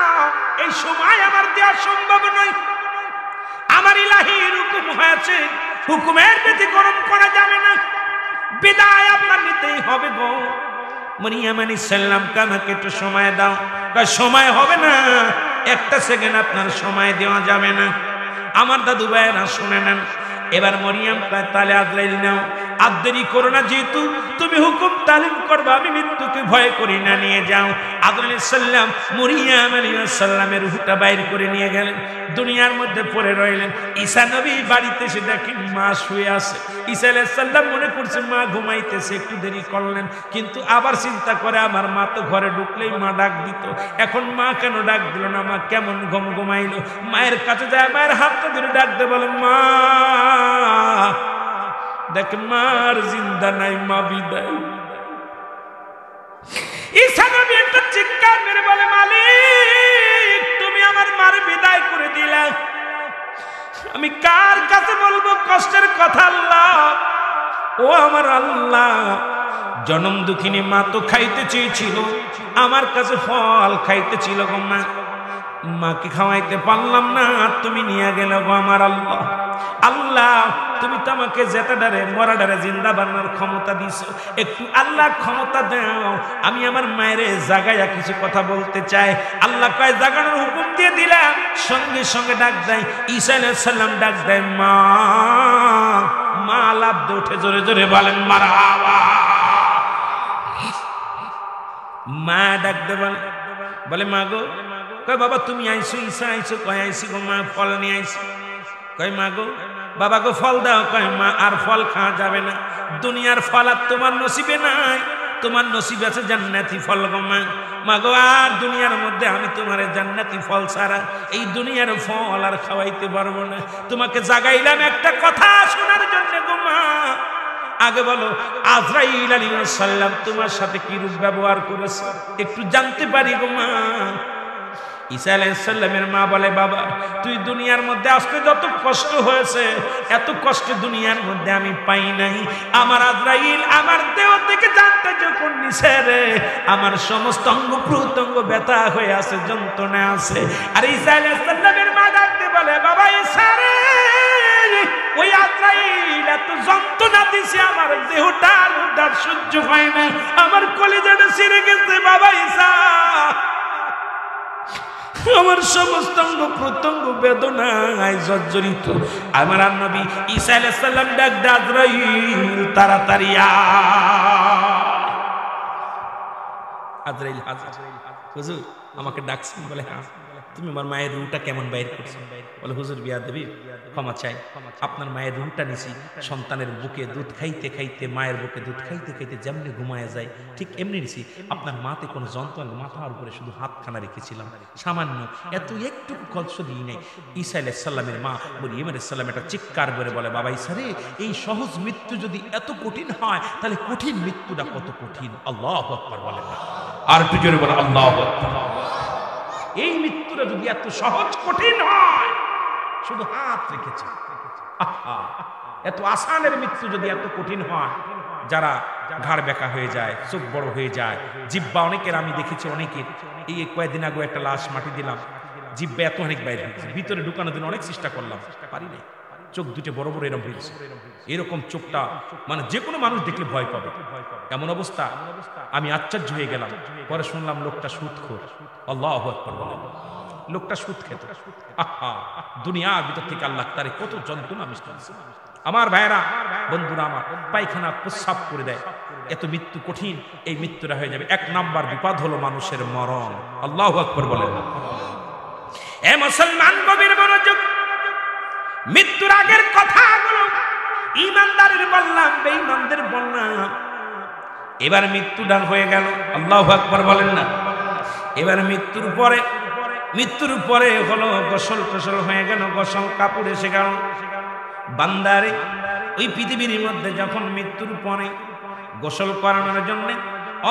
এই সময় আমার দেওয়া সম্ভব নয়, আমার ইলাহির হুকুম হয়েছে, হুকুমের ব্যতিক্রম করা যাবে না, বিদায় আপনার নিতেই হবে গো। মরিয়ম আলাইহিস সালাম আমাকে একটু সময় দাও। কয় সময় হবে না, 1টা সেকেন্ড আপনার সময় দেওয়া যাবে না। আমার দাদু ভাইয়েরা শুনে নেন, এবার মরিয়ম কয়, তাহলে আজরাইল নাও, আর দেরি করো না, যেহেতু তুমি হুকুম তালিম করবা, আমি মৃত্যুকে ভয় করি না, নিয়ে যাও। আজরাইল আলাইহিস সালাম মরিয়ম আলাইহিস সালামের রূহটা বাইর করে নিয়ে গেলেন, দুনিয়ার মধ্যে পড়ে রইলেন। ঈসা নবী বাড়িতে এসে দেখেন মা শুয়ে আছে। ঈসা আলাইহিস সালাম মনে করছে মা ঘুমাইতেছে, একটু দেরি করলেন, কিন্তু আবার চিন্তা করে আমার মা তো ঘরে ঢুকলেই মা ডাক দিত, এখন মা কেন ডাক দিল না, মা কেমন ঘুমাইলো। মায়ের কাছে যায়, মায়ের হাতটা ধরে ডাকতে বলে, মা দেখ মার জিন্দা নাই, মা বিদায়। ঈসা নবী একটা চিৎকার মেরে বলে, মালিক তুমি আমার মার বিদায় করে দিলা, আমি কার কাছে বলবো কষ্টের কথা? আল্লাহ, ও আমার আল্লাহ, জনম দুঃখিনী মা তো খাইতে চেয়েছিল, আমার কাছে ফল খাইতে ছিল গো মা, মাকে খাওয়াইতে পারলাম না, তুমি নিয়ে গেলে গো আমার আল্লাহ। আল্লাহ তুমি তো আমাকে যেটা ডারে মরা ডারে জিন্দা বানানোর ক্ষমতা দিছো, একটু আল্লাহ ক্ষমতা দাও, আমি আমার মায়ের জাগায়া কিছু কথা বলতে চাই। আল্লাহ কয় জাগানোর হুকুম দিয়ে দিলাম, সঙ্গে সঙ্গে ডাক দেয়। ঈসা আলাইহিস সালাম ডাক দেয়, মা। মা লাফ দিয়ে উঠে জোরে জোরে বলেন মারহাবা। মা ডাক দে বলে, মা গো। কয় বাবা তুমি আইছো? ঈসা আইছো? কয় আইছি গো মা, ফল নিয়ে আইছি। কয় মা গো, বাবা গো ফল দাও। কয় মা আর ফল খাওয়া যাবে না, দুনিয়ার ফল আর তোমার নসিবে নাই, তোমার নসিবে আছে জান্নাতি ফল গো মা। মা গো আর দুনিয়ার মধ্যে আমি তোমার জান্নাতি ফল ছাড়া এই দুনিয়ার ফল আর খাওয়াইতে পারবো না, তোমাকে জাগাইলাম একটা কথা শোনার জন্য গো মা। আগে বলো আজরাইল আলাইহিস সালাম তোমার সাথে কি রূপ ব্যবহার করেছে একটু জানতে পারি গো মা। ঈসা আলাইহিস সালামের মা বলে বাবা তুই দুনিয়ার মধ্যে আসতে যত কষ্ট হয়েছে এত কষ্ট দুনিয়ার মধ্যে আমি পাই নাই। আমার আজরাইল আমার দেহ থেকে জানটা যখন নিছে রে আমার সমস্ত অঙ্গ প্রত্যঙ্গ ব্যথা হয়ে আছে, যন্ত্রণা আছে। আর ঈসা আলাইহিস সালামের মা ডাকতে বলে বাবা ঈসা রে ওই আজরাইল এত যন্ত্রণা দিছে আমার দেহটা আর সহ্য হয় না, আমার কলিজাটা ছিঁড়ে গেছে বাবা ঈসা, আমার সমস্ত অঙ্গ প্রত্যঙ্গ বেদনায় জর্জরিত। আমার নবী ঈসা আলাইহিস সালাম ডাক দে আজরাইল তাড়াতাড়ি আজরাইল হুজুর আমাকে ডাকছেন? বলে হ্যাঁ। তুমি আমার মায়ের রুহটা কেমন বাইর করছো? বলে হুজুর বিয়াদবি ক্ষমা চাই, আপনার মায়ের রুহটা নিছি সন্তানের বুকে দুধ খাইতে খাইতে মায়ের বুকে দুধ খাইতে খাইতে যেমনি ঘুমায় যায় ঠিক এমনি নিছি। আপনার মাতে কোনো যন্ত্রণা মাথার উপরে শুধু হাতখানা রেখেছিলাম সামান্য, এত একটু কষ্ট দিই নাই। ঈসা আলাইহিস সালামের মা মরিয়ম আলাইহিস সালাম একটা চিৎকার করে বলে বাবা ঈসা রে এই সহজ মৃত্যু যদি এত কঠিন হয় তাহলে কঠিন মৃত্যুটা কত কঠিন। আল্লাহু আকবার বলে না, আর একটু জোরে বলে আল্লাহু আকবার। এই মৃত্যুটা যদি এত সহজ কঠিন হয়, শুধু হাত রেখেছে, এত আসানের মৃত্যু যদি এত কঠিন হয়, যারা ঘাড় বেঁকা হয়ে যায়, চোখ বড় হয়ে যায়, জিব্বা অনেকের আমি দেখেছি অনেকের, এই কয়েকদিন আগে একটা লাশ মাটি দিলাম, জিব্বা এত অনেক বাইরে হয়েছে, ভিতরে ঢুকানোর জন্য অনেক চেষ্টা করলাম, পারি নাই, চোখ দুটো বড় বড় এরকম হয়েছে, এরকম চোখটা মানে যে কোনো মানুষ দেখলে ভয় পাবে এমন অবস্থা। আমি আশ্চর্য হয়ে গেলাম, পরে শুনলাম লোকটা সুদখোর। আল্লাহু আকবার বলেন, লোকটা সুদ খেত। আহা, দুনিয়ার ভিতর থেকে আল্লাহ তারে কত যন্ত্রণা মিষ্টি দিয়েছে। আমার ভাইরা বন্ধুরা আমার পায়খানা প্রস্রাব করে দেয়, এত মৃত্যু কঠিন, এই মৃত্যুটা হয়ে যাবে। এক নাম্বার বিপদ হলো মানুষের মরণ। আল্লাহু আকবার বলেন। এ মুসলমান গভীর মনোযোগ, মৃত্যুর আগের কথাগুলো ঈমানদারের বললাম, বেঈমানদের বললাম। এবার মৃত্যুটা হয়ে গেল, আল্লাহু আকবার বলেন না। এবার মৃত্যুর পরে হলো গোসল টোসল হয়ে গেল, গোসল কাপড় এসে গেল। বান্দারে ওই পৃথিবীর মধ্যে যখন মৃত্যুর পরে গোসল করানোর জন্য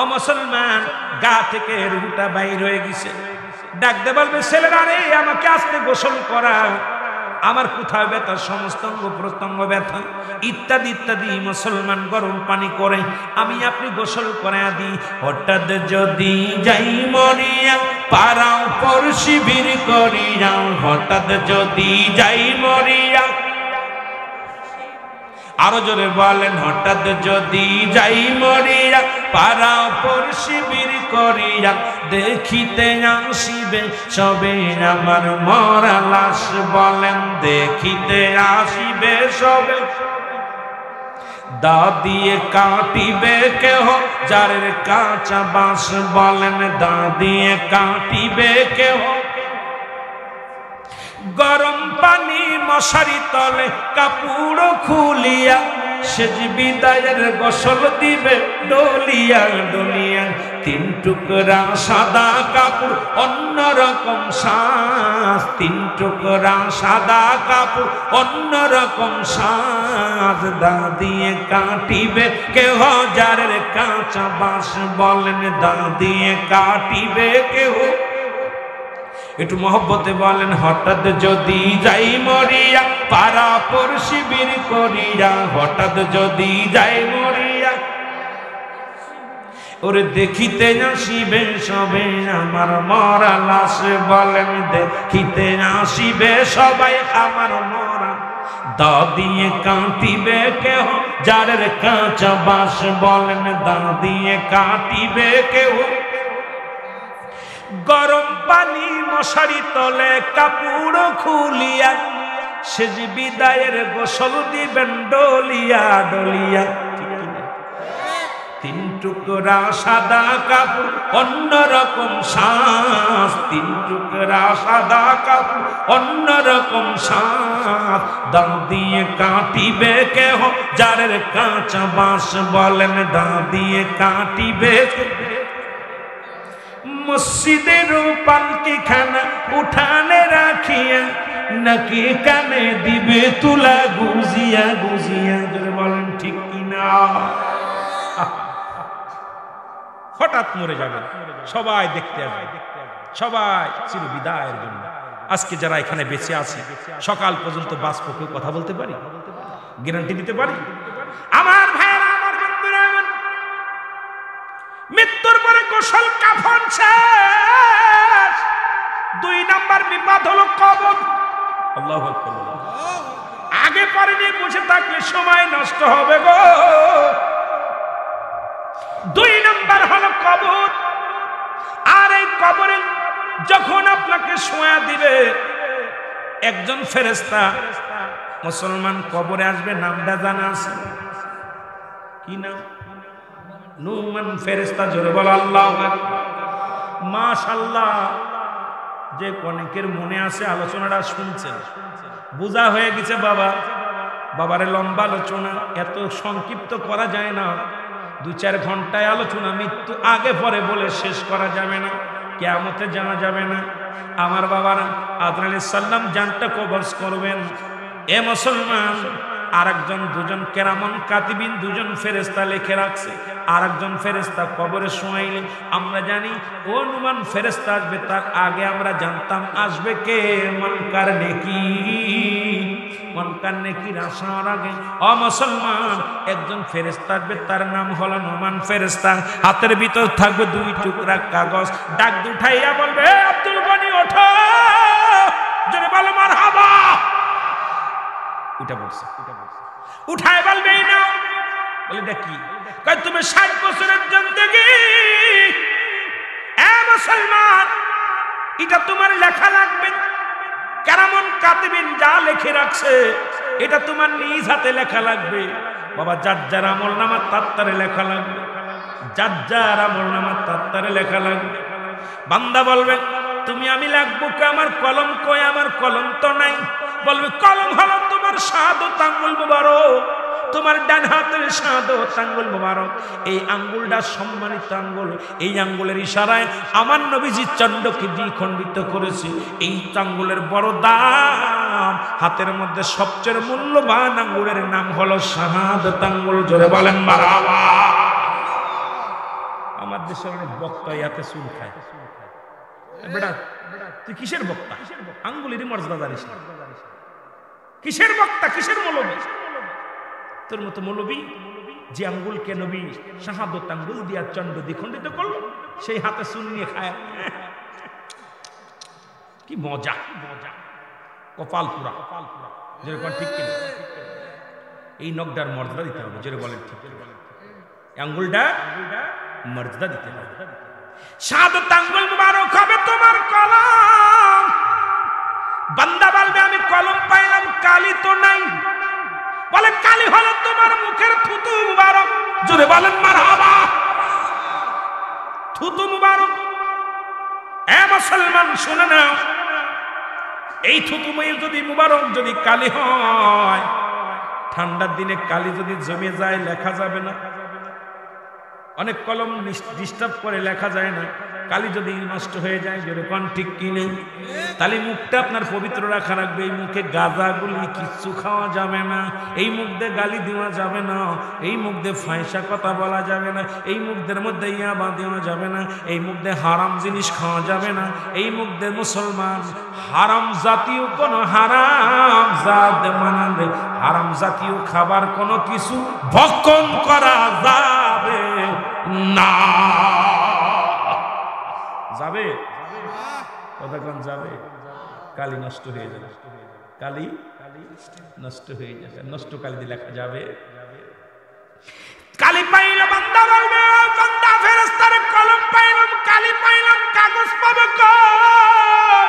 অমুসলমান গা থেকে রুহটা বাইর হয়ে গেছে, ডাকতে বলবে ছেলেরা রে আমাকে আজকে গোসল করা, আমার কোথাও ব্যথা, সমস্ত অঙ্গ প্রত্যঙ্গ ব্যথা ইত্যাদি ইত্যাদি। মুসলমান গরম পানি করে আমি আপনি গোসল করে দিই। হঠাৎ যদি যাই মরিয়া পারাও পর শিবির করিয়া, হঠাৎ যদি যাই মরিয়া, আরো জোরে বলেন, হঠাৎ যদি যাই মরিয়া পারাও পর শিবির করিয়া, দেখিতে আসিবে সবে আমার মরা লাশ, বলেন দেখিতে আসিবে সবে, দা দিয়ে কাটিবে কেহ যারের কাঁচা বাঁশ, বলেন দা দিয়ে কাটিবে কেহ। গরম পানি মশারি তলে কাপড় খুলিয়া, সেজ বিদায়ের গোসল দিবে ডলিয়া ডলিয়া। তিন টুকরা সাদা কাপড় অন্যরকম সাজ, তিন টুকরা সাদা কাপড় অন্যরকম সাজ, দা দিয়ে কাটিবে কেহ যারের কাঁচা বাঁশ, বলেন দা দিয়ে কাটিবে কেহ। একটু মহব্বতে বলেন, হঠাৎ যদি যাই মরিয়া পারা পর শিবির করিয়া, হঠাৎ যদি যাই মরিয়া, ওরে দেখিতে আসিবে সবে আমার মরা লাশ, বলেন দেখিতে আসিবে সবাই আমার মরা, দা দিয়ে কাটিবে কেহ যারের কাঁচা বাঁশ, বলেন দা দিয়ে কাটিবে কেহ। গরম পানি মশারি তলে কাপড় খুলিয়া, সেজ বিদায়ের গোসল দিবেন ডলিয়া ডলিয়া। তিন টুকরা সাদা কাপড় অন্যরকম সাজ, তিন টুকরা সাদা কাপড় অন্যরকম সাজ, দা দিয়ে কাটিবে কেহ যারের কাঁচা বাঁশ, বলেন দা দিয়ে কাটিবে। মসজিদের পালকি খানা উঠানে রাখিয়া, নাকি কানে দিবে তুলা গুজিয়া গুজিয়া, বলেন ঠিক কিনা। না? হঠাৎ মরে যাবে, সবাই দেখতে আসবে, সবাই চির বিদায়ের জন্য। আজকে যারা এখানে বেঁচে আছে সকাল পর্যন্ত বাঁচবো, কেউ কথা বলতে পারি? গ্যারান্টি দিতে পারি? আমার ভাইয়েরা, আমার বন্ধুরা, মৃত্যুর পরে গোসল কাফন শেষ, 2 নাম্বার বিপদ হলো কবর। আল্লাহু আকবার। আগে পরে নিয়ে বসে থাকলে সময় নষ্ট হবে গো। 2 নাম্বার হলো কবর। আর এই কবরে যখন আপনাকে শোয়া দিবে একজন ফেরেশতা, মুসলমান কবরে আসবে, নামটা জানা আছে? কি নাম? নুমান ফেরেশতা। জোরে বল আল্লাহু আকবার। মাশাআল্লাহ। যে অনেকের মনে আছে আলোচনাটা শুনছেন, বোঝা হয়ে গেছে বাবা। বাবারে লম্বা আলোচনা এত সংক্ষিপ্ত করা যায় না, 2-4 ঘন্টায় আলোচনা মৃত্যু আগে পরে বলে শেষ করা যাবে না, কিয়ামতে জানা যাবে না। আমার বাবারা আদম আলাইহিস সালাম জানটা কবজ করবেন। এ মুসলমান, আরেকজন 2জন কেরামান কাতিবিন 2জন ফেরেশতা লিখে রাখছে। আরেকজন ফেরেশতা কবরে শোয়াইলেন। আমরা জানি ও নুমান ফেরেশতা আসবে, তার আগে আমরা জানতাম আসবে কে? মুনকার নেকির। মুনকার নেকির আসার আগে ও মুসলমান একজন ফেরেশতা আসবে, তার নাম হলো নুমান ফেরেশতা। হাতের ভিতর থাকবে 2 টুকরা কাগজ। ডাক উঠাইয়া বলবে, আব্দুল গনি ওঠো। জোরে বলো মারহাবা। উঠা পড়ছে, উঠায় বলবে এই নাও। বলে দেখি, কয় তুমি 60 বছরের জিন্দেগি, এ মুসলমান এটা তোমার লেখা লাগবে। কেরামন কাতিবিন যা লিখে রাখছে এটা তোমার নিজ হাতে লেখা লাগবে। বাবা, যার যার আমলনামা তার লেখা লাগবে, যার যার আমলনামা তার লেখা লাগবে। বান্দা বলবে, তুমি আমি লাগবো কে? আমার কলম কই? আমার কলম তো নাই। বলবে, কলম হলো তোমার শাহাদাত আঙ্গুল মুবারক, তোমার ডান হাতের শাহাদাত আঙ্গুল মুবারক। এই আঙ্গুলটা সম্মানিত আঙ্গুল। এই আঙ্গুলের ইশারায় আমার নবীজি চন্ডকে দ্বিখণ্ডিত করেছে। এই আঙ্গুলের বড় দাম। হাতের মধ্যে সবচেয়ে মূল্যবান আঙ্গুলের নাম হলো শাহাদাত আঙ্গুল। জোরে বলেন মারহাবা। আমার দেশের অনেক বক্তা ইয়াতে চুল খায়। বেটা, তুই কিসের বক্তা? আঙ্গুলেরই মর্যাদা জানিস না। কিসের বক্তা, কিসের মৌলবী? তোর মতো মৌলবী যে আঙ্গুলকে নবী শাহাদাত আঙ্গুল দিয়া চন্ড দ্বিখণ্ডিত করলো, সেই হাতে চুল নিয়ে খায়। কি মজা, কপাল পুরা। যেরকম ঠিক কিনা? এই নখটার মর্যাদা দিতে হবে। যেরকম বলেন ঠিক, আঙ্গুলটা মর্যাদা দিতে হবে। শাহাদাত আঙ্গুল মুবারক হবে তোমার কলম। বান্দা বলবে, আমি কলম পাইলাম, কালি তো নাই। বলে, কালি হলো তোমার মুখের থুতু মুবারক। জোরে বলেন মারহাবা। থুতু মুবারক। এ মুসলমান শুনে নাও, এই থুতুময় যদি মুবারক যদি কালি হয়, ঠান্ডার দিনে কালি যদি জমে যায় লেখা যাবে না। অনেক কলম ডিস্টার্ব করে লেখা যায় না। কালি যদি নষ্ট হয়ে যায়, যেরকম ঠিক কিনে, তাহলে মুখটা আপনার পবিত্র রাখা রাখবে। এই মুখে গাঁজাগুলি কিচ্ছু খাওয়া যাবে না। এই মুখ দিয়ে গালি দেওয়া যাবে না। এই মুখ দিয়ে ফাঁসা কথা বলা যাবে না। এই মুখদের মধ্যে ইয়াবা দেওয়া যাবে না। এই মুখ দিয়ে হারাম জিনিস খাওয়া যাবে না। এই মুখ দিয়ে মুসলমান হারাম জাতীয় কোন হারাম জাত মানাবে, হারাম জাতীয় খাবার কোনো কিছু ভক্ষণ করা যাবে না। যাবে? কতক্ষণ যাবে? কালি নষ্ট হয়ে যাবে। কালি নষ্ট হয়ে যাবে। নষ্ট কালি দিয়ে লেখা যাবে? কালি পাইলে বান্দা বলবে, বান্দা ফেরেশতার কলম পাইলাম, কালি পাইলাম, কাগজ পাবো কই?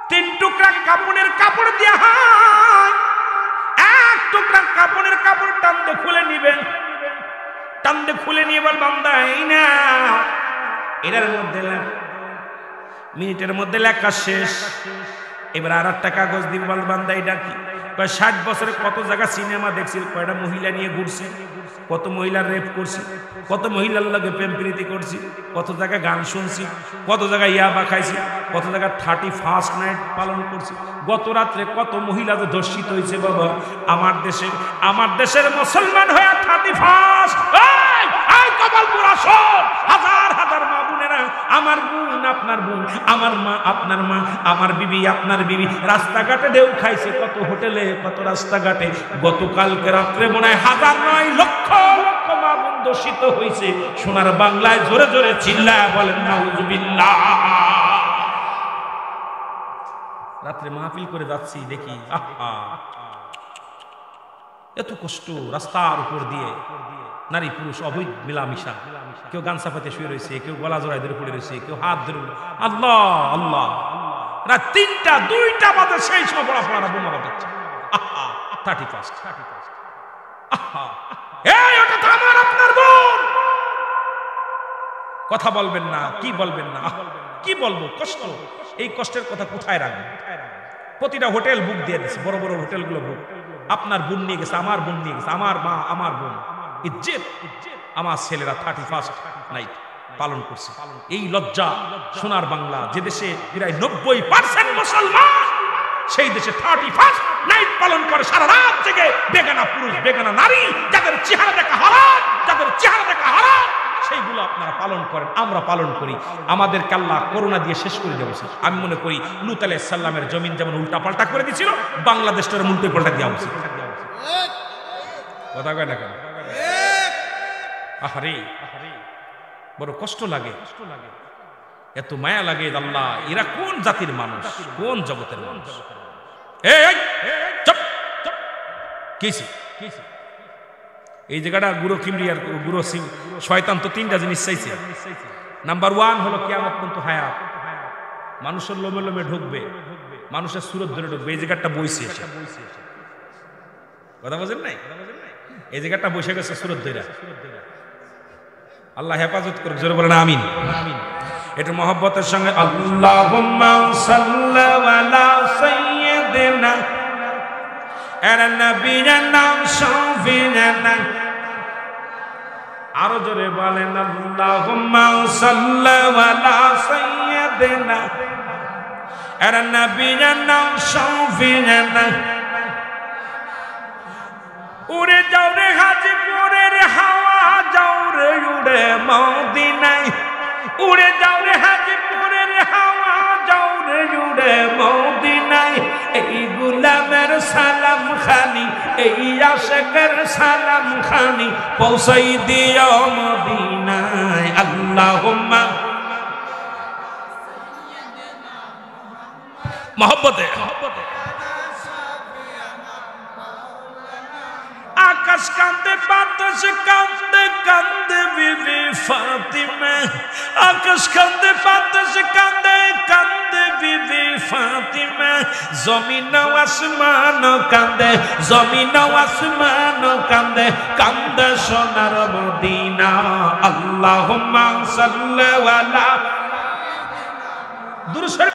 3 টুকরা কাপড়ের কাপড় দিয়া হয়, 1 টুকরা কাপড়ের কাপড় টানতে খুলে নিবেন। টানতে খুলে নিয়ে বল, বান্দা এই না, এটার মধ্যে মিনিটের মধ্যে লেখা শেষ। এবার আর একটা কাগজ দিব, বল বান্দা এটা কি? কয় 60 বছরে কত জায়গা সিনেমা দেখছি, কয়টা মহিলা নিয়ে ঘুরছি, কত মহিলার রেপ করছি, কত মহিলার লাগে প্রেম প্রীতি করছি, কত জায়গায় গান শুনছি, কত জায়গায় ইয়াবা খাইছি, কত জায়গায় 31st নাইট পালন করছি, গত রাত্রে কত মহিলা যে ধর্ষিত হয়েছে বাবা আমার দেশের মুসলমান হয়ে 31st কপালপুর আসর, হাজার হাজার মা বোনেরা, আমার বোন আপনার বোন, আমার মা আপনার মা, আমার বিবি আপনার বিবি রাস্তাঘাটে ঢেউ খাইছে, কত হোটেলে কত রাস্তাঘাটে। গতকালকে রাত্রে মনে হয় হাজার নয় লক্ষ লক্ষ মা বোন দূষিত হয়েছে। সোনার বাংলায় জোরে জোরে চিল্লায় বলেন নাউজুবিল্লাহ। রাত্রে মাহফিল করে যাচ্ছি, দেখি আহা এত কষ্ট, রাস্তার উপর দিয়ে নারী পুরুষ অবৈধ মিলামিশা, কেউ গান চাপাতে শুয়ে রয়েছে, কেউ গলা জোড়ায় ধরে পড়ে রয়েছে, কেউ হাত ধরে, আল্লাহ আল্লাহ। রাত 3টা 2টা বাজে সেই সময় পড়া পড়া বোমা বাজাচ্ছে। আহা 31st, আহা এই ওটা তো আমার আপনার বোন। কথা বলবেন না, কি বলবেন না, কি বলবো, কষ্ট। এই কষ্টের কথা কোথায় রাখবেন? প্রতিটা হোটেল বুক দিয়ে দিচ্ছে, বড় বড় হোটেলগুলো বুক। আপনার বোন নিয়ে গেছে, আমার বোন নিয়ে গেছে, আমার মা আমার বোন, ইজ্জত আমার ছেলেরা 31st নাইট পালন করছে। এই লজ্জা সোনার বাংলা, যে দেশে প্রায় 90% মুসলমান, সেই দেশে 31st নাইট পালন করে সারা রাত থেকে বেগানা পুরুষ বেগানা নারী, যাদের চেহারা দেখা হারাম, যাদের চেহারা দেখা হারাম, সেইগুলো আপনারা পালন করেন, আমরা পালন করি। আমাদেরকে আল্লাহ করোনা দিয়ে শেষ করে দেওয়া উচিত। আমি মনে করি লূত আলাইহিস সালামের জমিন যেমন উল্টা পাল্টা করে দিয়েছিল, বাংলাদেশটার উল্টো পাল্টা দেওয়া উচিত। কথা কয় না কেন? আহারে বড় কষ্ট লাগে, এত মায়া লাগে। আল্লাহ এরা কোন জাতির মানুষ, কোন জগতের মানুষ? এই জায়গাটা গুরু কিমরিয়ার গুরু শয়তান তো 3টা জিনিস চাইছে। নাম্বার 1 হলো কিয়ামত পর্যন্ত হায়াত, মানুষের লোমে লোমে ঢুকবে, মানুষের সুরত ধরে ঢুকবে। এই জায়গাটা বইছে, কথা বোঝেন নাই? এই জায়গাটা বসে গেছে সুরত ধরে। আল্লাহ হেফাজত করুক, জোরে বলেন আমিন। এটা মহব্বতের সঙ্গে আল্লাহুম্মা সাল্লি আলা সাইয়্যিদিনা আলা নাবিয়িনা শাফিনা। আরো জোরে বলেন আল্লাহুম্মা সাল্লি আলা সাইয়্যিদিনা আলা নাবিয়িনা শাফিনা। উড়ে যাও রে হাজিপুরের হাওয়া, যাও রে উড়ে মদিনায়, উড়ে যাও রে হাজিপুরের হাওয়া, যাও রে উড়ে মদিনায়। এই গুলামের সালাম খানি, এই আশিকের সালাম খানি পৌঁছাই দিও মদিনায়। আল্লাহুম্মা মহব্বতে আকাশ কান্দে বাতাস কান্দে কান্দে বিবি ফাতিমা, আকাশ কান্দে বাতাস কান্দে কান্দে বিবি ফাতিমা। জমিন আসমান কান্দে, জমিন আসমান কান্দে, কান্দে সোনার মদিনা। আল্লাহুম্মা সাল্লি আলা